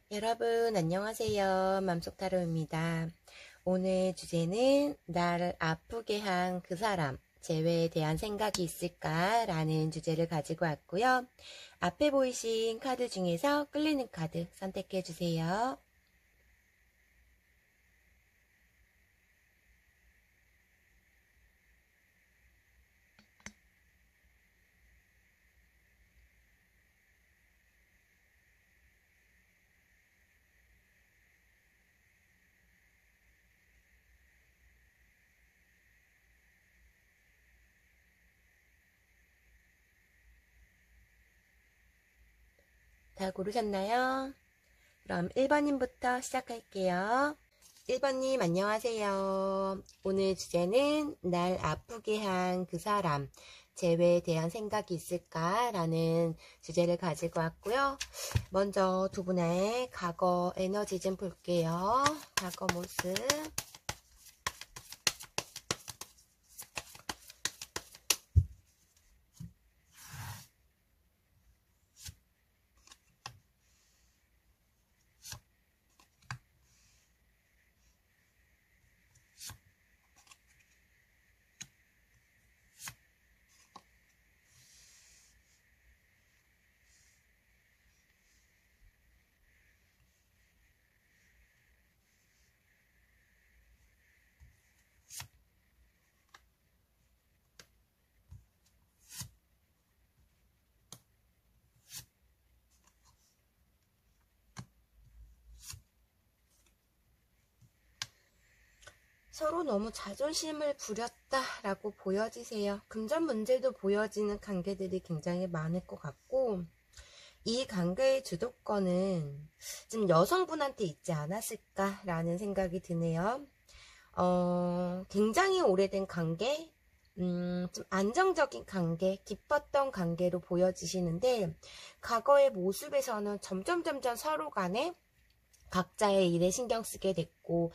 여러분 안녕하세요. 맘속타로입니다. 오늘 주제는 나를 아프게 한 그 사람, 재회에 대한 생각이 있을까? 라는 주제를 가지고 왔고요. 앞에 보이신 카드 중에서 끌리는 카드 선택해 주세요. 다 고르셨나요? 그럼 1번님부터 시작할게요. 1번님 안녕하세요. 오늘 주제는 날 아프게 한 그 사람, 재회에 대한 생각이 있을까? 라는 주제를 가지고 왔고요. 먼저 두 분의 과거 에너지 좀 볼게요. 과거 모습. 서로 너무 자존심을 부렸다라고 보여지세요. 금전 문제도 보여지는 관계들이 굉장히 많을 것 같고, 이 관계의 주도권은 좀 여성분한테 있지 않았을까라는 생각이 드네요. 굉장히 오래된 관계, 좀 안정적인 관계, 깊었던 관계로 보여지시는데, 과거의 모습에서는 점점 서로 간에 각자의 일에 신경 쓰게 됐고,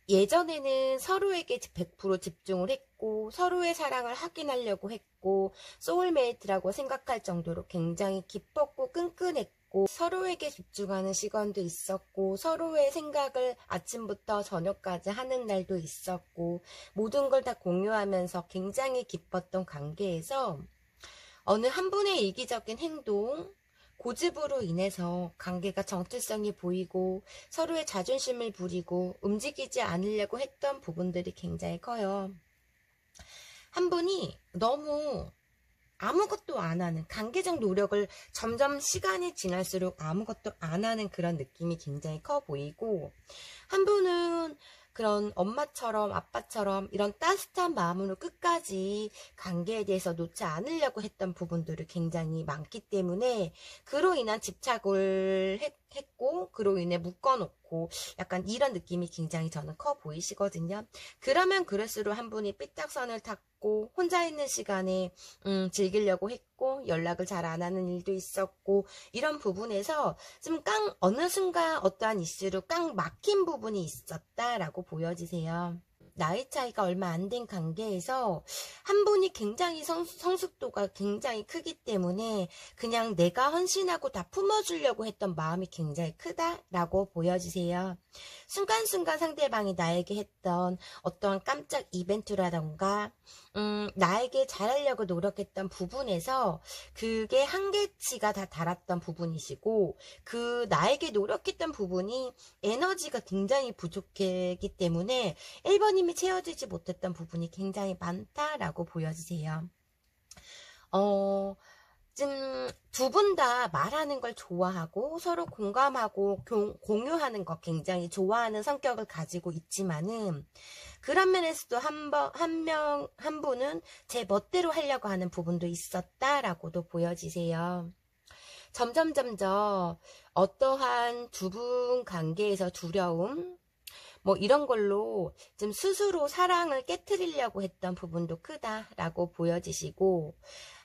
예전에는 서로에게 100% 집중을 했고 서로의 사랑을 확인하려고 했고 소울메이트라고 생각할 정도로 굉장히 깊었고 끈끈했고 서로에게 집중하는 시간도 있었고 서로의 생각을 아침부터 저녁까지 하는 날도 있었고 모든 걸 다 공유하면서 굉장히 깊었던 관계에서 어느 한 분의 이기적인 행동, 고집으로 인해서 관계가 정체성이 보이고 서로의 자존심을 부리고 움직이지 않으려고 했던 부분들이 굉장히 커요. 한 분이 너무 아무것도 안 하는 관계적 노력을 점점 시간이 지날수록 아무것도 안 하는 그런 느낌이 굉장히 커 보이고 한 분은 그런 엄마처럼 아빠처럼 이런 따뜻한 마음으로 끝까지 관계에 대해서 놓지 않으려고 했던 부분들이 굉장히 많기 때문에 그로 인한 집착을 했고 그로 인해 묶어놓고 약간 이런 느낌이 굉장히 저는 커 보이시거든요. 그러면 그럴수록 한 분이 삐딱선을 탔고 혼자 있는 시간에 즐기려고 했고 연락을 잘 안 하는 일도 있었고 이런 부분에서 좀 어느 순간 어떠한 이슈로 깡 막힌 부분이 있었다라고 보여지세요. 나이 차이가 얼마 안 된 관계에서 한 분이 굉장히 성숙도가 굉장히 크기 때문에 그냥 내가 헌신하고 다 품어주려고 했던 마음이 굉장히 크다라고 보여지세요. 순간순간 상대방이 나에게 했던 어떠한 깜짝 이벤트라던가 나에게 잘하려고 노력했던 부분에서 그게 한계치가 다 달았던 부분이시고 그 나에게 노력했던 부분이 에너지가 굉장히 부족했기 때문에 1번님이 채워지지 못했던 부분이 굉장히 많다라고 보여지세요. 두 분 다 말하는 걸 좋아하고 서로 공감하고 공유하는 거 굉장히 좋아하는 성격을 가지고 있지만은 그런 면에서도 한 분은 제 멋대로 하려고 하는 부분도 있었다라고도 보여지세요. 점점 어떠한 두 분 관계에서 두려움, 뭐 이런 걸로 좀 스스로 사랑을 깨트리려고 했던 부분도 크다라고 보여지시고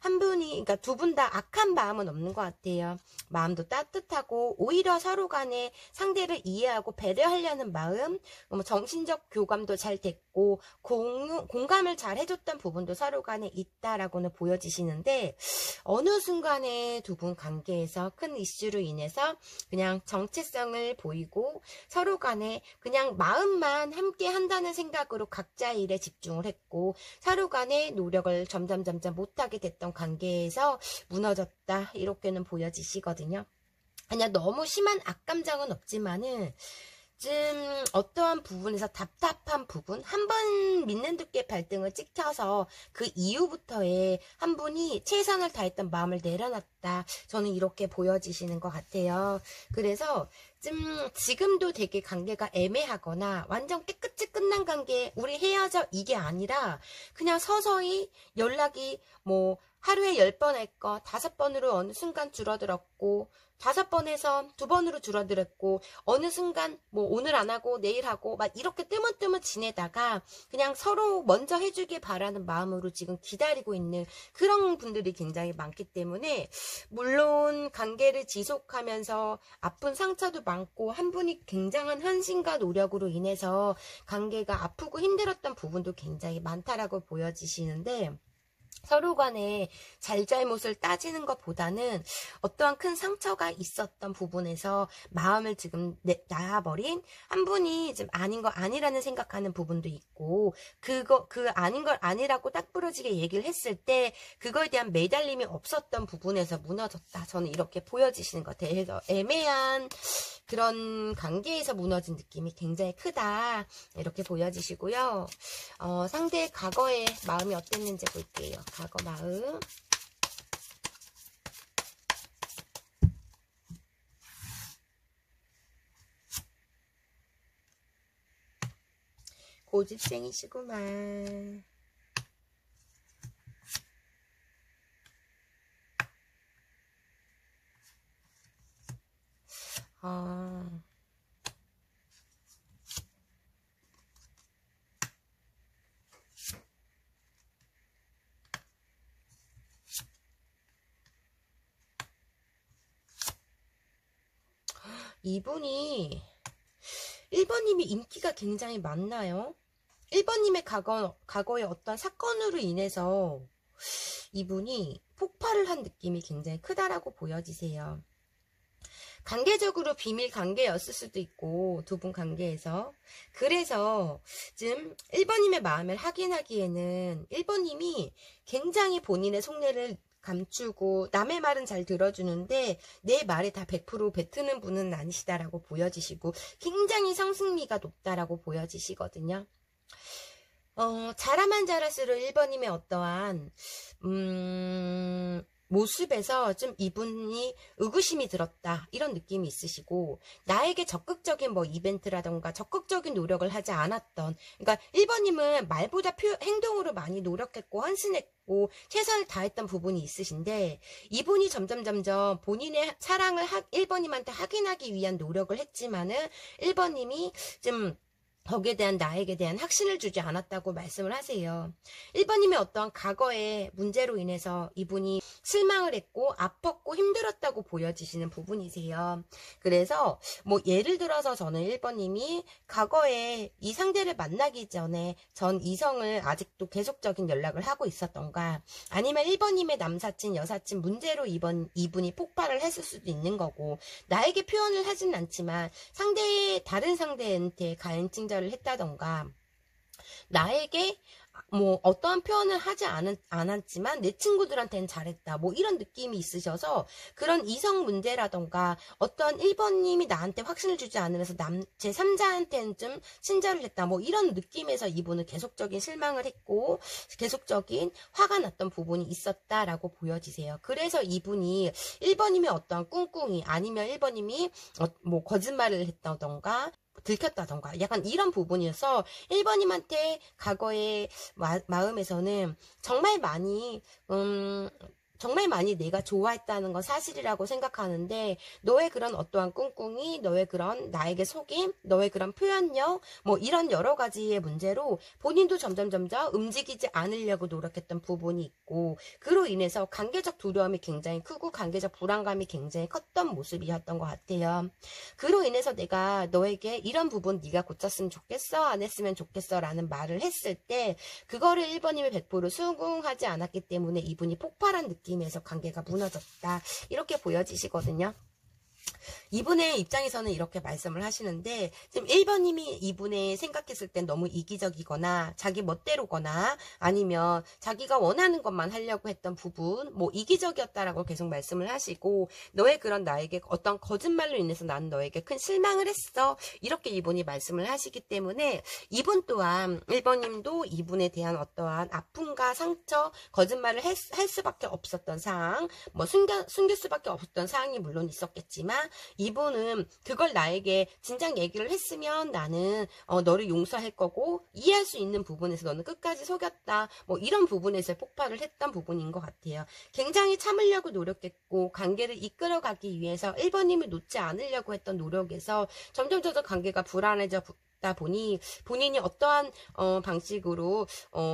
한 분이, 그러니까 두 분 다 악한 마음은 없는 것 같아요. 마음도 따뜻하고 오히려 서로 간에 상대를 이해하고 배려하려는 마음, 뭐 정신적 교감도 잘 됐고 공감을 잘 해줬던 부분도 서로 간에 있다라고는 보여지시는데, 어느 순간에 두 분 관계에서 큰 이슈로 인해서 그냥 정체성을 보이고 서로 간에 그냥 마음만 함께 한다는 생각으로 각자의 일에 집중을 했고, 서로 간에 노력을 점점 못하게 됐던 관계에서 무너졌다, 이렇게는 보여지시거든요. 그냥 너무 심한 악감정은 없지만은 좀 어떠한 부분에서 답답한 부분, 한 번 믿는 두께 발등을 찍혀서 그 이후부터의 한 분이 최선을 다했던 마음을 내려놨다, 저는 이렇게 보여지시는 것 같아요. 그래서 좀 지금도 되게 관계가 애매하거나 완전 깨끗이 끝난 관계, 우리 헤어져, 이게 아니라 그냥 서서히 연락이 뭐 하루에 10번 할 거 5번으로 어느 순간 줄어들었고, 5번에서 2번으로 줄어들었고, 어느 순간 뭐 오늘 안 하고 내일 하고 막 이렇게 뜨문뜨문 지내다가 그냥 서로 먼저 해주길 바라는 마음으로 지금 기다리고 있는 그런 분들이 굉장히 많기 때문에, 물론 관계를 지속하면서 아픈 상처도 많고 한 분이 굉장한 헌신과 노력으로 인해서 관계가 아프고 힘들었던 부분도 굉장히 많다라고 보여지시는데, 서로 간에 잘잘못을 따지는 것보다는 어떠한 큰 상처가 있었던 부분에서 마음을 지금 놔버린 한 분이 좀 아닌 거 아니라는 생각하는 부분도 있고, 그 아닌 걸 아니라고 딱 부러지게 얘기를 했을 때 그거에 대한 매달림이 없었던 부분에서 무너졌다, 저는 이렇게 보여지시는 것 같아요. 그래서 애매한 그런 관계에서 무너진 느낌이 굉장히 크다, 이렇게 보여지시고요. 상대의 과거의 마음이 어땠는지 볼게요. 과거 마음. 고집쟁이시구만. 이분이 1번님이 인기가 굉장히 많나요? 1번님의 과거의 어떤 사건으로 인해서 이분이 폭발을 한 느낌이 굉장히 크다라고 보여지세요. 관계적으로 비밀 관계였을 수도 있고, 두 분 관계에서. 그래서 좀 1번님의 마음을 확인하기에는 1번님이 굉장히 본인의 속내를 감추고 남의 말은 잘 들어주는데 내 말에 다 100% 뱉는 분은 아니시다라고 보여지시고, 굉장히 상승미가 높다라고 보여지시거든요. 잘하면 잘할수록 1번님의 어떠한 모습에서 좀 이분이 의구심이 들었다, 이런 느낌이 있으시고, 나에게 적극적인 뭐 이벤트라던가 적극적인 노력을 하지 않았던, 그러니까 1번님은 말보다 행동으로 많이 노력했고 헌신했고 최선을 다했던 부분이 있으신데, 이분이 점점 본인의 사랑을 1번님한테 확인하기 위한 노력을 했지만은 1번님이 좀 거기에 대한 나에게 대한 확신을 주지 않았다고 말씀을 하세요. 1번님의 어떠한 과거의 문제로 인해서 이분이 실망을 했고 아팠고 힘들었다고 보여지시는 부분이세요. 그래서 뭐 예를 들어서 저는 1번님이 과거에 이 상대를 만나기 전에 전 이성을 아직도 계속적인 연락을 하고 있었던가, 아니면 1번님의 남사친 여사친 문제로 이분이 폭발을 했을 수도 있는 거고, 나에게 표현을 하진 않지만 다른 상대한테 가해칭자 를 했다던가, 나에게 뭐 어떠한 표현을 하지 않았지만 내 친구들한테는 잘했다, 뭐 이런 느낌이 있으셔서 그런 이성 문제라던가 어떠한 1번님이 나한테 확신을 주지 않으면서 제 3자한테는 좀 친절을 했다, 뭐 이런 느낌에서 이분은 계속적인 실망을 했고 계속적인 화가 났던 부분이 있었다라고 보여지세요. 그래서 이분이 1번님의 어떠한 꿍꿍이, 아니면 1번님이 뭐 거짓말을 했다던가 들켰다던가 약간 이런 부분이어서 1번님한테 과거의 마음에서는 정말 많이 정말 많이 내가 좋아했다는 건 사실이라고 생각하는데 너의 그런 어떠한 꿍꿍이, 너의 그런 나에게 속임, 너의 그런 표현력 뭐 이런 여러 가지의 문제로 본인도 점점 움직이지 않으려고 노력했던 부분이 있고 그로 인해서 관계적 두려움이 굉장히 크고 관계적 불안감이 굉장히 컸던 모습이었던 것 같아요. 그로 인해서 내가 너에게 이런 부분 네가 고쳤으면 좋겠어, 안 했으면 좋겠어 라는 말을 했을 때 그거를 1번님이 100% 수긍하지 않았기 때문에 이분이 폭발한 느낌에서 관계가 무너졌다. 이렇게 보여지시거든요. 이분의 입장에서는 이렇게 말씀을 하시는데 지금 1번님이 이분의 생각했을 땐 너무 이기적이거나 자기 멋대로거나 아니면 자기가 원하는 것만 하려고 했던 부분 뭐 이기적이었다라고 계속 말씀을 하시고 너의 그런 나에게 어떤 거짓말로 인해서 난 너에게 큰 실망을 했어 이렇게 이분이 말씀을 하시기 때문에 이분 또한 1번님도 이분에 대한 어떠한 아픔과 상처 거짓말을 할 수밖에 없었던 상황 뭐 숨길 수밖에 없었던 상황이 물론 있었겠지만 이분은 그걸 나에게 진작 얘기를 했으면 나는 너를 용서할 거고 이해할 수 있는 부분에서 너는 끝까지 속였다. 뭐 이런 부분에서 폭발을 했던 부분인 것 같아요. 굉장히 참으려고 노력했고 관계를 이끌어가기 위해서 1번님을 놓지 않으려고 했던 노력에서 점점 관계가 불안해져 보니 본인이 어떠한 방식으로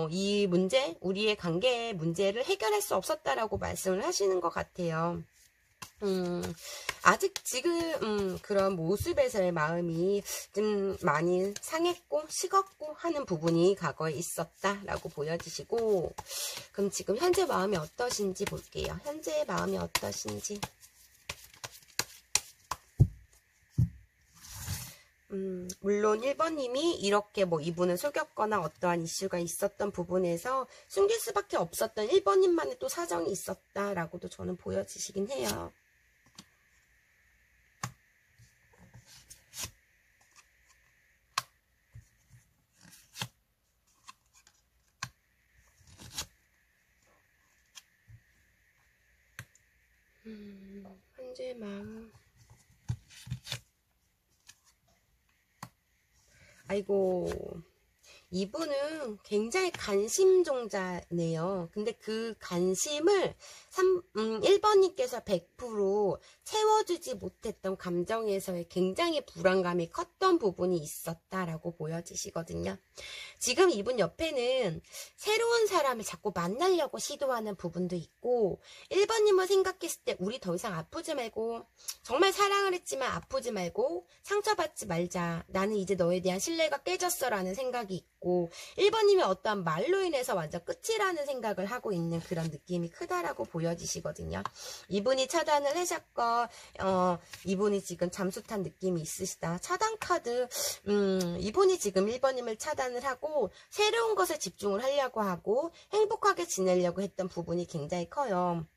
이 문제, 우리의 관계의 문제를 해결할 수 없었다라고 말씀을 하시는 것 같아요. 아직 지금 그런 모습에서의 마음이 좀 많이 상했고 식었고 하는 부분이 과거에 있었다라고 보여지시고 그럼 지금 현재 마음이 어떠신지 볼게요. 현재의 마음이 어떠신지. 물론 1번님이 이렇게 뭐 이분을 속였거나 어떠한 이슈가 있었던 부분에서 숨길 수밖에 없었던 1번님만의 또 사정이 있었다라고도 저는 보여지시긴 해요. 현재 마음. 아이고 이분은 굉장히 관심종자네요. 근데 그 관심을 1번님께서 100% 채워주지 못했던 감정에서의 굉장히 불안감이 컸던 부분이 있었다라고 보여지시거든요. 지금 이분 옆에는 새로운 사람을 자꾸 만나려고 시도하는 부분도 있고 1번님을 생각했을 때 우리 더 이상 아프지 말고 정말 사랑을 했지만 아프지 말고 상처받지 말자. 나는 이제 너에 대한 신뢰가 깨졌어 라는 생각이 있고 1번님이 어떠한 말로 인해서 완전 끝이라는 생각을 하고 있는 그런 느낌이 크다라고 보여지시거든요. 이분이 차단을 하셨고 이분이 지금 잠수 탄 느낌이 있으시다. 차단 카드 이분이 지금 1번님을 차단을 하고 새로운 것에 집중을 하려고 하고 행복하게 지내려고 했던 부분이 굉장히 커요.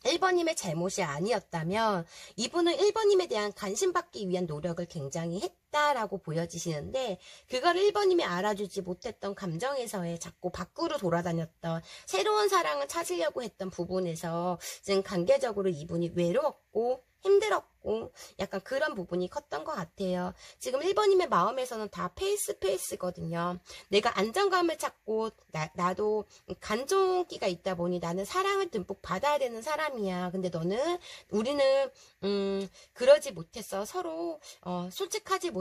1번님의 잘못이 아니었다면 이분은 1번님에 대한 관심 받기 위한 노력을 굉장히 했다라고 보여지시는데 그걸 1번님이 알아주지 못했던 감정에서의 자꾸 밖으로 돌아다녔던 새로운 사랑을 찾으려고 했던 부분에서 지금 관계적으로 이분이 외로웠고 힘들었고 약간 그런 부분이 컸던 것 같아요. 지금 1번님의 마음에서는 다 페이스거든요. 내가 안정감을 찾고 나도 간종기가 있다 보니 나는 사랑을 듬뿍 받아야 되는 사람이야. 근데 우리는 그러지 못했어. 서로 솔직하지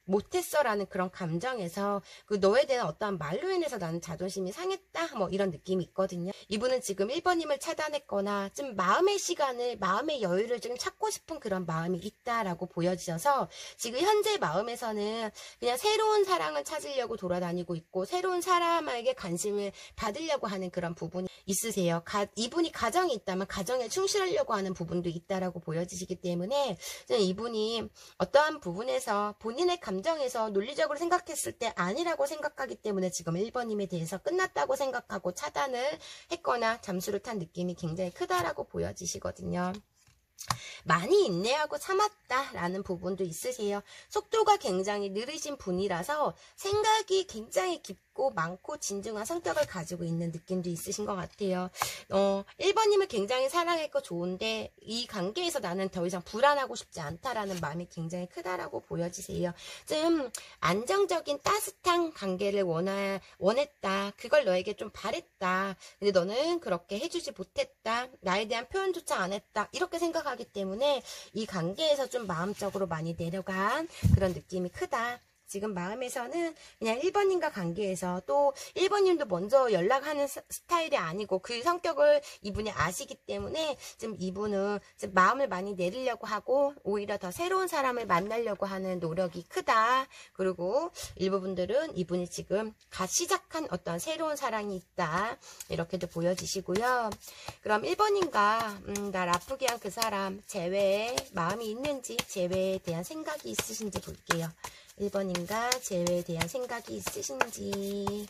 못했어 라는 그런 감정에서 그 너에 대한 어떠한 말로 인해서 나는 자존심이 상했다 뭐 이런 느낌이 있거든요. 이분은 지금 1번님을 차단했거나 좀 마음의 시간을 마음의 여유를 좀 찾고 싶은 그런 마음이 있다라고 보여지셔서 지금 현재 마음에서는 그냥 새로운 사랑을 찾으려고 돌아다니고 있고 새로운 사람에게 관심을 받으려고 하는 그런 부분이 있으세요. 이분이 가정이 있다면 가정에 충실하려고 하는 부분도 있다라고 보여지시기 때문에 이분이 어떠한 부분에서 본인의 감정에서 논리적으로 생각했을 때 아니라고 생각하기 때문에 지금 1번님에 대해서 끝났다고 생각하고 차단을 했거나 잠수를 탄 느낌이 굉장히 크다라고 보여지시거든요. 많이 인내하고 참았다라는 부분도 있으세요. 속도가 굉장히 느리신 분이라서 생각이 굉장히 깊고 있고 많고 진중한 성격을 가지고 있는 느낌도 있으신 것 같아요. 1번님을 굉장히 사랑했고 좋은데 이 관계에서 나는 더 이상 불안하고 싶지 않다라는 마음이 굉장히 크다라고 보여지세요. 좀 안정적인 따뜻한 관계를 원했다. 그걸 너에게 좀 바랬다. 근데 너는 그렇게 해주지 못했다. 나에 대한 표현조차 안 했다. 이렇게 생각하기 때문에 이 관계에서 좀 마음적으로 많이 내려간 그런 느낌이 크다. 지금 마음에서는 그냥 1번님과 관계에서 또 1번님도 먼저 연락하는 스타일이 아니고 그 성격을 이분이 아시기 때문에 지금 이분은 지금 마음을 많이 내리려고 하고 오히려 더 새로운 사람을 만나려고 하는 노력이 크다. 그리고 일부분들은 이분이 지금 갓 시작한 어떤 새로운 사랑이 있다. 이렇게도 보여지시고요. 그럼 1번님과 날 아프게 한 그 사람 재회에 마음이 있는지 재회에 대한 생각이 있으신지 볼게요. 1번인가 재회에 대한 생각이 있으신지.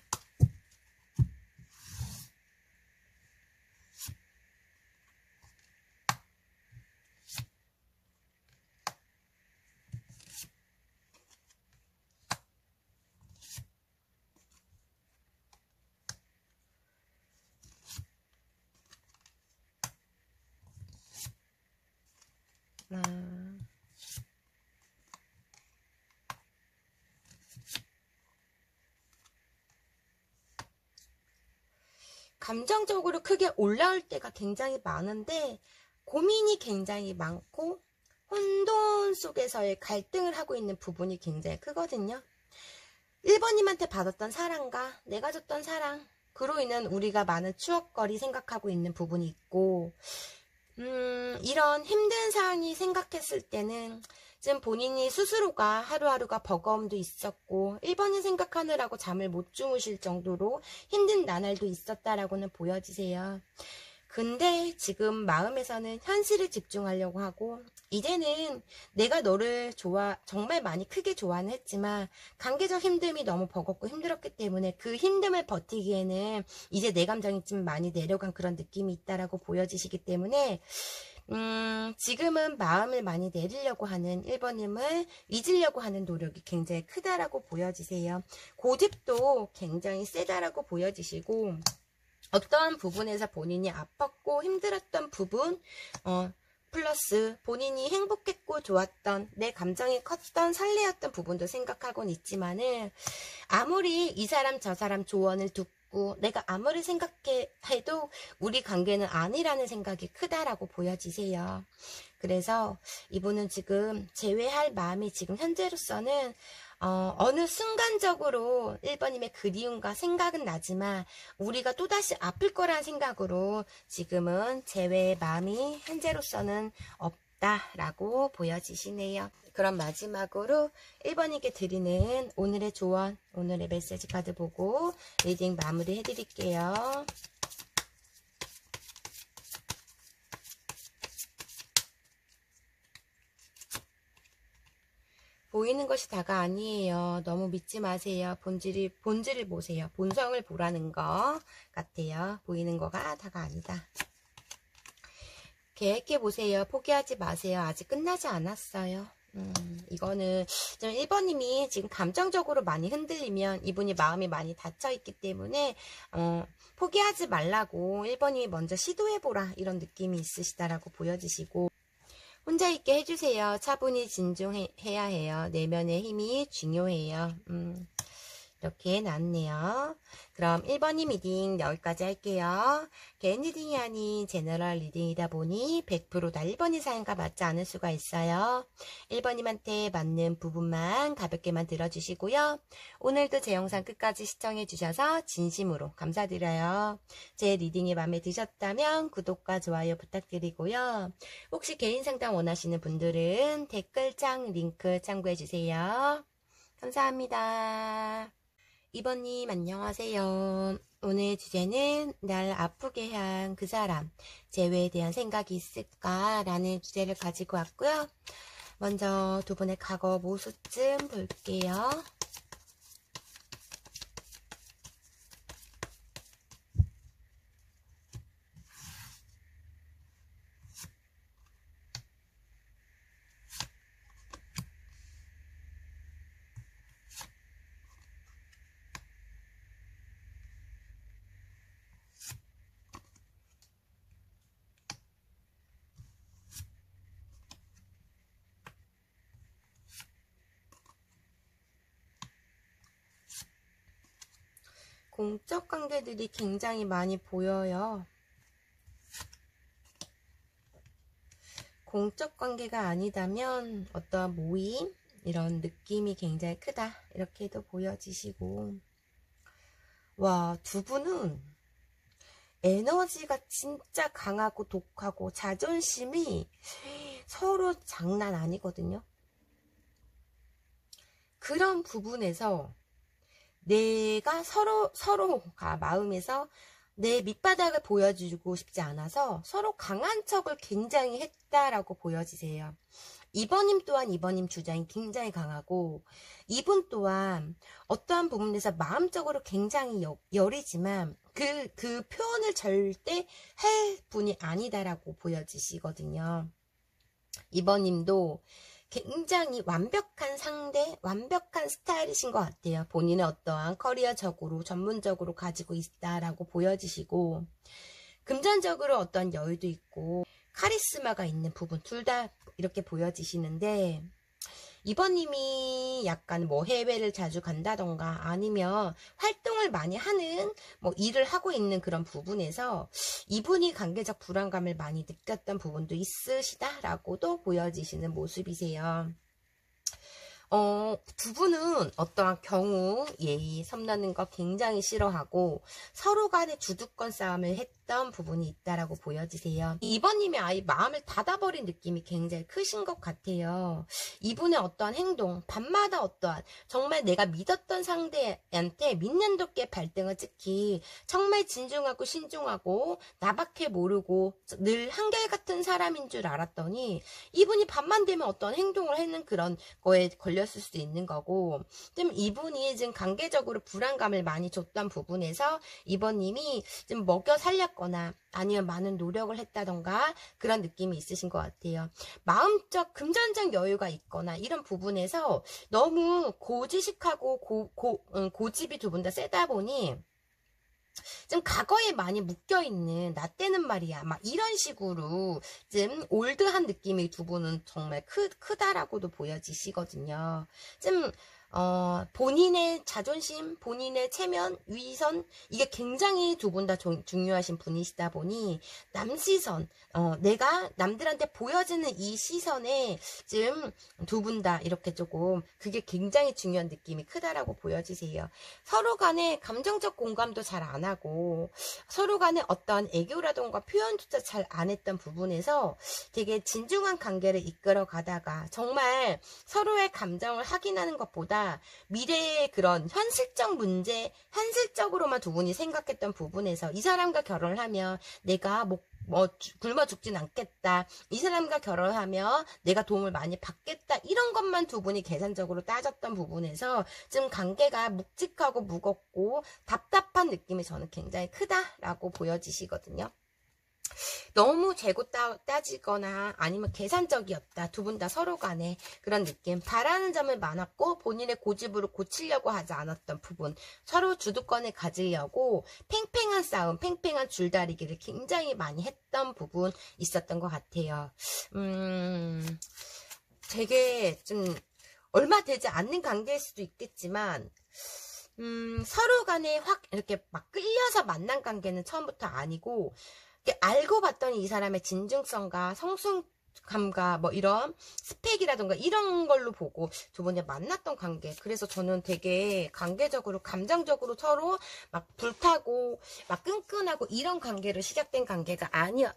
감정적으로 크게 올라올 때가 굉장히 많은데 고민이 굉장히 많고 혼돈 속에서의 갈등을 하고 있는 부분이 굉장히 크거든요. 1번님한테 받았던 사랑과 내가 줬던 사랑, 그로 인한 우리가 많은 추억거리 생각하고 있는 부분이 있고 이런 힘든 상황이 생각했을 때는 지금 본인이 스스로가 하루하루가 버거움도 있었고 1번이 생각하느라고 잠을 못 주무실 정도로 힘든 나날도 있었다라고는 보여지세요. 근데 지금 마음에서는 현실에 집중하려고 하고 이제는 내가 너를 정말 많이 크게 좋아는 했지만 관계적 힘듦이 너무 버겁고 힘들었기 때문에 그 힘듦을 버티기에는 이제 내 감정이 좀 많이 내려간 그런 느낌이 있다라고 보여지시기 때문에 지금은 마음을 많이 내리려고 하는 1번님을 잊으려고 하는 노력이 굉장히 크다라고 보여지세요. 고집도 굉장히 세다라고 보여지시고 어떠한 부분에서 본인이 아팠고 힘들었던 부분 플러스 본인이 행복했고 좋았던 내 감정이 컸던 설레었던 부분도 생각하곤 있지만은 아무리 이 사람 저 사람 조언을 듣고 내가 아무리 생각해도 우리 관계는 아니라는 생각이 크다라고 보여지세요. 그래서 이분은 지금 재회할 마음이 지금 현재로서는 어느 순간적으로 1번님의 그리움과 생각은 나지만 우리가 또다시 아플 거란 생각으로 지금은 재회의 마음이 현재로서는 없다라고 보여지시네요. 그럼 마지막으로 1번님께 드리는 오늘의 조언, 오늘의 메시지 카드 보고 리딩 마무리 해드릴게요. 보이는 것이 다가 아니에요. 너무 믿지 마세요. 본질을 보세요. 본성을 보라는 것 같아요. 보이는 거가 다가 아니다. 계획해 보세요. 포기하지 마세요. 아직 끝나지 않았어요. 이거는 1번님이 지금 감정적으로 많이 흔들리면 이분이 마음이 많이 닫혀있기 때문에 포기하지 말라고 1번님이 먼저 시도해보라 이런 느낌이 있으시다라고 보여지시고 혼자 있게 해주세요. 차분히 진중해야 해요. 내면의 힘이 중요해요. 이렇게 나왔네요. 그럼 1번님 리딩 여기까지 할게요. 개인 리딩이 아닌 제너럴 리딩이다 보니 100%다 1번이 사연과 맞지 않을 수가 있어요. 1번님한테 맞는 부분만 가볍게만 들어주시고요. 오늘도 제 영상 끝까지 시청해주셔서 진심으로 감사드려요. 제 리딩이 마음에 드셨다면 구독과 좋아요 부탁드리고요. 혹시 개인 상담 원하시는 분들은 댓글창 링크 참고해주세요. 감사합니다. 2번님 안녕하세요. 오늘 주제는 날 아프게 한 그 사람 재회에 대한 생각이 있을까 라는 주제를 가지고 왔고요. 먼저 두 분의 과거 모습 좀 볼게요. 공적 관계들이 굉장히 많이 보여요. 공적 관계가 아니다면 어떠한 모임 이런 느낌이 굉장히 크다 이렇게도 보여지시고, 와, 두 분은 에너지가 진짜 강하고 독하고 자존심이 서로 장난 아니거든요. 그런 부분에서 내가 서로가 마음에서 내 밑바닥을 보여주고 싶지 않아서 서로 강한 척을 굉장히 했다라고 보여지세요. 이번님 또한 이번님 주장이 굉장히 강하고, 이분 또한 어떠한 부분에서 마음적으로 굉장히 여리지만 그 표현을 절대 할 분이 아니다라고 보여지시거든요. 이번님도 굉장히 완벽한 상대, 완벽한 스타일이신 것 같아요. 본인의 어떠한 커리어적으로 전문적으로 가지고 있다라고 보여지시고, 금전적으로 어떠한 여유도 있고 카리스마가 있는 부분 둘 다 이렇게 보여지시는데, 이번님이 약간 뭐 해외를 자주 간다던가 아니면 활동을 많이 하는 뭐 일을 하고 있는 그런 부분에서 이분이 관계적 불안감을 많이 느꼈던 부분도 있으시다라고도 보여지시는 모습이세요. 두 분은 어떠한 경우 예의 섬나는 거 굉장히 싫어하고 서로 간에 주도권 싸움을 했던 부분이 있다라고 보여지세요. 이번님이 아예 마음을 닫아버린 느낌이 굉장히 크신 것 같아요. 이분의 어떠한 행동, 밤마다 어떠한 정말 내가 믿었던 상대한테 믿는 돋게 발등을 찍히 정말 진중하고 신중하고 나밖에 모르고 늘 한결같은 사람인 줄 알았더니 이분이 밤만 되면 어떤 행동을 하는 그런 거에 걸렸을 수도 있는 거고, 좀 이분이 지금 관계적으로 불안감을 많이 줬던 부분에서 이번님이 좀 먹여 살렸거나 아니면 많은 노력을 했다던가 그런 느낌이 있으신 것 같아요. 마음적 금전적 여유가 있거나 이런 부분에서 너무 고지식하고 고집이 두 분 다 세다 보니 좀 과거에 많이 묶여있는 나 때는 말이야 막 이런 식으로 좀 올드한 느낌이 두 분은 정말 크다라고도 보여지시거든요. 좀 본인의 자존심, 본인의 체면, 위선 이게 굉장히 두 분 다 중요하신 분이시다 보니 남시선, 내가 남들한테 보여지는 이 시선에 지금 두 분 다 이렇게 조금 그게 굉장히 중요한 느낌이 크다라고 보여지세요. 서로 간에 감정적 공감도 잘 안 하고 서로 간에 어떤 애교라던가 표현조차 잘 안 했던 부분에서 되게 진중한 관계를 이끌어 가다가 정말 서로의 감정을 확인하는 것보다 미래의 그런 현실적 문제, 현실적으로만 두 분이 생각했던 부분에서 이 사람과 결혼을 하면 내가 굶어 죽진 않겠다. 이 사람과 결혼하면 내가 도움을 많이 받겠다. 이런 것만 두 분이 계산적으로 따졌던 부분에서 지금 관계가 묵직하고 무겁고 답답한 느낌이 저는 굉장히 크다라고 보여지시거든요. 너무 재고 따지거나 아니면 계산적이었다. 두 분 다 서로 간에 그런 느낌. 바라는 점을 많았고 본인의 고집으로 고치려고 하지 않았던 부분. 서로 주도권을 가지려고 팽팽한 싸움, 팽팽한 줄다리기를 굉장히 많이 했던 부분 있었던 것 같아요. 되게 좀 얼마 되지 않는 관계일 수도 있겠지만 서로 간에 확 이렇게 막 끌려서 만난 관계는 처음부터 아니고 알고 봤더니 이 사람의 진중성과 성숙감과 뭐 이런 스펙이라던가 이런 걸로 보고 두 분이 만났던 관계. 그래서 저는 되게 관계적으로 감정적으로 서로 막 불타고 막 끈끈하고 이런 관계로 시작된 관계가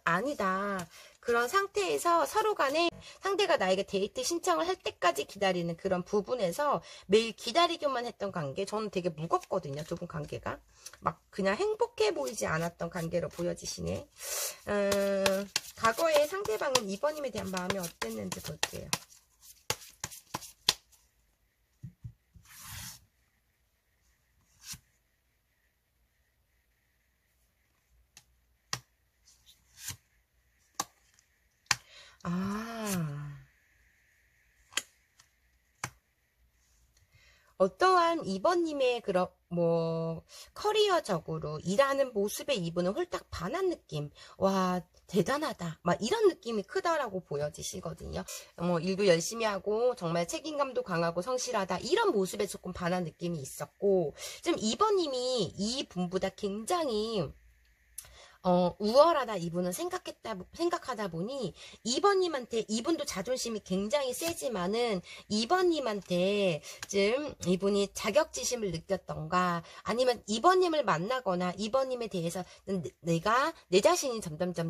아니다. 그런 상태에서 서로 간에 상대가 나에게 데이트 신청을 할 때까지 기다리는 그런 부분에서 매일 기다리기만 했던 관계. 저는 되게 무겁거든요. 두 분 관계가. 막 그냥 행복해 보이지 않았던 관계로 보여지시네. 과거에 상대방은 이번님에 대한 마음이 어땠는지 볼게요. 어떠한 이번님의 그런 커리어적으로 일하는 모습에 이분은 홀딱 반한 느낌. 와, 대단하다. 막 이런 느낌이 크다라고 보여지시거든요. 일도 열심히 하고 정말 책임감도 강하고 성실하다. 이런 모습에 조금 반한 느낌이 있었고, 지금 2번님이 이 분보다 굉장히 우월하다 이분은 생각하다 보니 2번님한테, 이분도 자존심이 굉장히 세지만은 2번님한테 좀 이분이 자격지심을 느꼈던가, 아니면 2번님을 만나거나 2번님에 대해서 내가 내 자신이 점점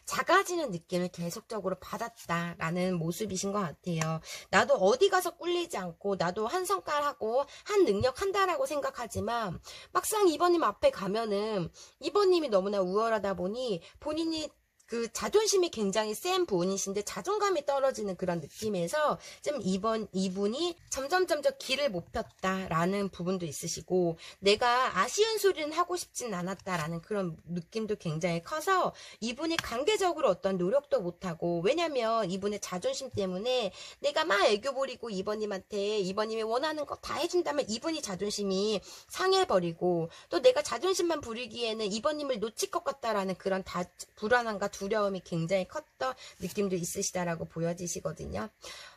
작아지는 느낌을 계속적으로 받았다라는 모습이신 것 같아요. 나도 어디 가서 꿀리지 않고 나도 한 성깔하고 한 능력 한다라고 생각하지만 막상 2번님 앞에 가면은 2번님이 너무나 우월하다 보니 본인이 그 자존심이 굉장히 센 분이신데 자존감이 떨어지는 그런 느낌에서 좀 이분이 점점 길을 못 폈다라는 부분도 있으시고, 내가 아쉬운 소리는 하고 싶진 않았다라는 그런 느낌도 굉장히 커서 이분이 강제적으로 어떤 노력도 못하고, 왜냐면 이분의 자존심 때문에 내가 막 애교 부리고 이번님한테 이번님이 원하는 거 다 해준다면 이분이 자존심이 상해버리고, 또 내가 자존심만 부리기에는 이번님을 놓칠 것 같다라는 그런 불안함과 두려움이 굉장히 컸던 느낌도 있으시다라고 보여지시거든요.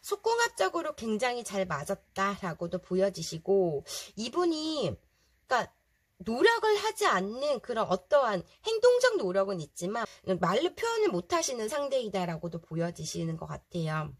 속궁합적으로 굉장히 잘 맞았다라고도 보여지시고, 이분이 그러니까 노력을 하지 않는 그런 어떠한 행동적 노력은 있지만 말로 표현을 못 하시는 상대이다라고도 보여지시는 것 같아요.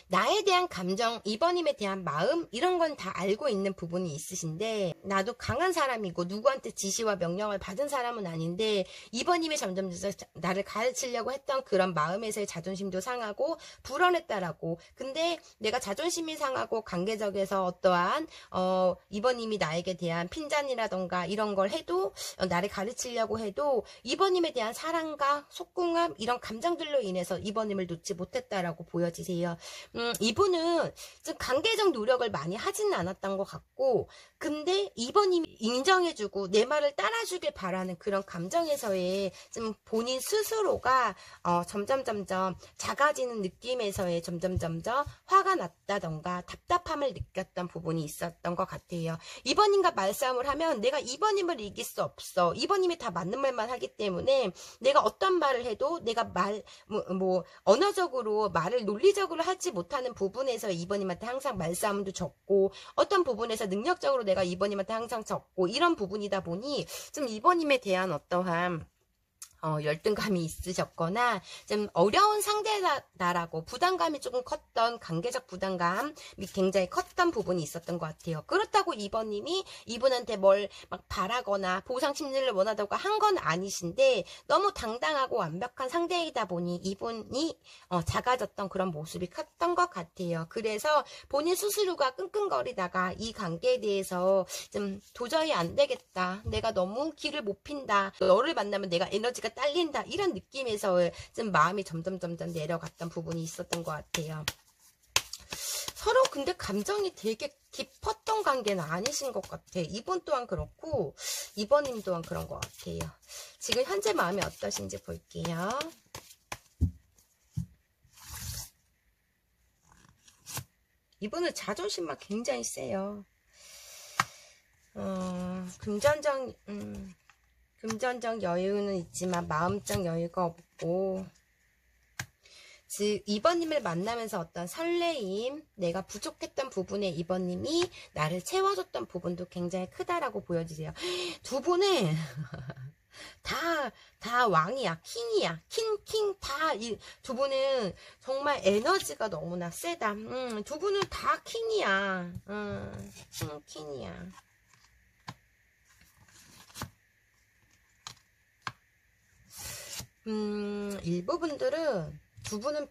나에 대한 감정, 2번님에 대한 마음, 이런 건 다 알고 있는 부분이 있으신데, 나도 강한 사람이고 누구한테 지시와 명령을 받은 사람은 아닌데 2번님이 점점 나를 가르치려고 했던 그런 마음에서의 자존심도 상하고 불안했다라고. 근데 내가 자존심이 상하고 관계적에서 어떠한 2번님이 나에게 대한 핀잔이라던가 이런 걸 해도, 나를 가르치려고 해도 2번님에 대한 사랑과 속궁합, 이런 감정들로 인해서 2번님을 놓지 못했다라고 보여지세요. 이분은 좀 관계적 노력을 많이 하지는 않았던 것 같고, 근데 2번님이 인정해주고 내 말을 따라주길 바라는 그런 감정에서의 좀 본인 스스로가 점점 작아지는 느낌에서의 점점 화가 났다던가 답답함을 느꼈던 부분이 있었던 것 같아요. 2번님과 말싸움을 하면 내가 2번님을 이길 수 없어. 2번님이 다 맞는 말만 하기 때문에 내가 어떤 말을 해도 내가 언어적으로 말을 논리적으로 하지 못하는 부분에서 2번님한테 항상 말싸움도 졌고, 어떤 부분에서 능력적으로 내가 2번님한테 항상 졌고, 이런 부분이다 보니 좀 2번님에 대한 어떠한 열등감이 있으셨거나 좀 어려운 상대다라고 부담감이 조금 컸던, 관계적 부담감이 굉장히 컸던 부분이 있었던 것 같아요. 그렇다고 2번님이 이분한테 뭘 막 바라거나 보상 심리를 원하다고 한 건 아니신데, 너무 당당하고 완벽한 상대이다 보니 이분이 작아졌던 그런 모습이 컸던 것 같아요. 그래서 본인 스스로가 끙끙거리다가 이 관계에 대해서 좀 도저히 안 되겠다, 내가 너무 길을 못 핀다, 너를 만나면 내가 에너지가 딸린다, 이런 느낌에서 좀 마음이 점점 내려갔던 부분이 있었던 것 같아요. 서로 근데 감정이 되게 깊었던 관계는 아니신 것 같아. 이분 또한 그렇고 2번님 또한 그런 것 같아요. 지금 현재 마음이 어떠신지 볼게요. 이분은 자존심만 굉장히 세요. 금전적 여유는 있지만 마음적 여유가 없고, 즉 2번님을 만나면서 어떤 설레임, 내가 부족했던 부분에 2번님이 나를 채워줬던 부분도 굉장히 크다라고 보여지세요. 두 분은 다 왕이야, 킹이야, 킹 다. 두 분은 정말 에너지가 너무나 세다. 두 분은 다 킹이야. 킹이야. 일부 분들은 두 분은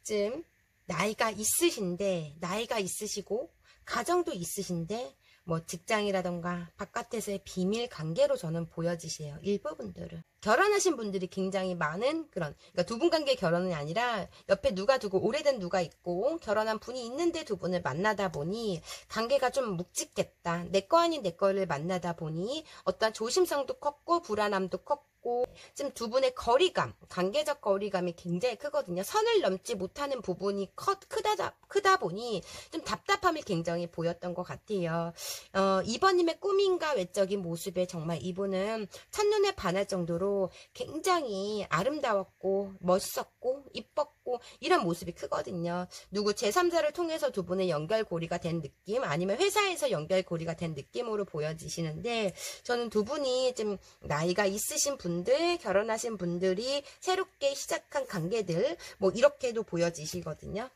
좀 나이가 있으시고 가정도 있으신데 뭐 직장이라던가 바깥에서의 비밀 관계로 저는 보여지세요. 일부 분들은 결혼하신 분들이 굉장히 많은 그런, 그러니까 두 분 관계 결혼이 아니라 옆에 누가 두고 오래된 누가 있고 결혼한 분이 있는데 두 분을 만나다 보니 관계가 좀 묵직했다. 내 거 아닌 내 거를 만나다 보니 어떤 조심성도 컸고 불안함도 컸고 지금 두 분의 거리감, 관계적 거리감이 굉장히 크거든요. 선을 넘지 못하는 부분이 크다 보니 좀 답답함이 굉장히 보였던 것 같아요. 이번님의 꾸밈과 외적인 모습에 정말 이분은 첫눈에 반할 정도로 굉장히 아름다웠고 멋있었고 이뻤고 이런 모습이 크거든요. 누구 제3자를 통해서 두 분의 연결고리가 된 느낌, 아니면 회사에서 연결고리가 된 느낌으로 보여지시는데, 저는 두 분이 좀 나이가 있으신 분들, 결혼하신 분들이 새롭게 시작한 관계들 뭐 이렇게도 보여지시거든요.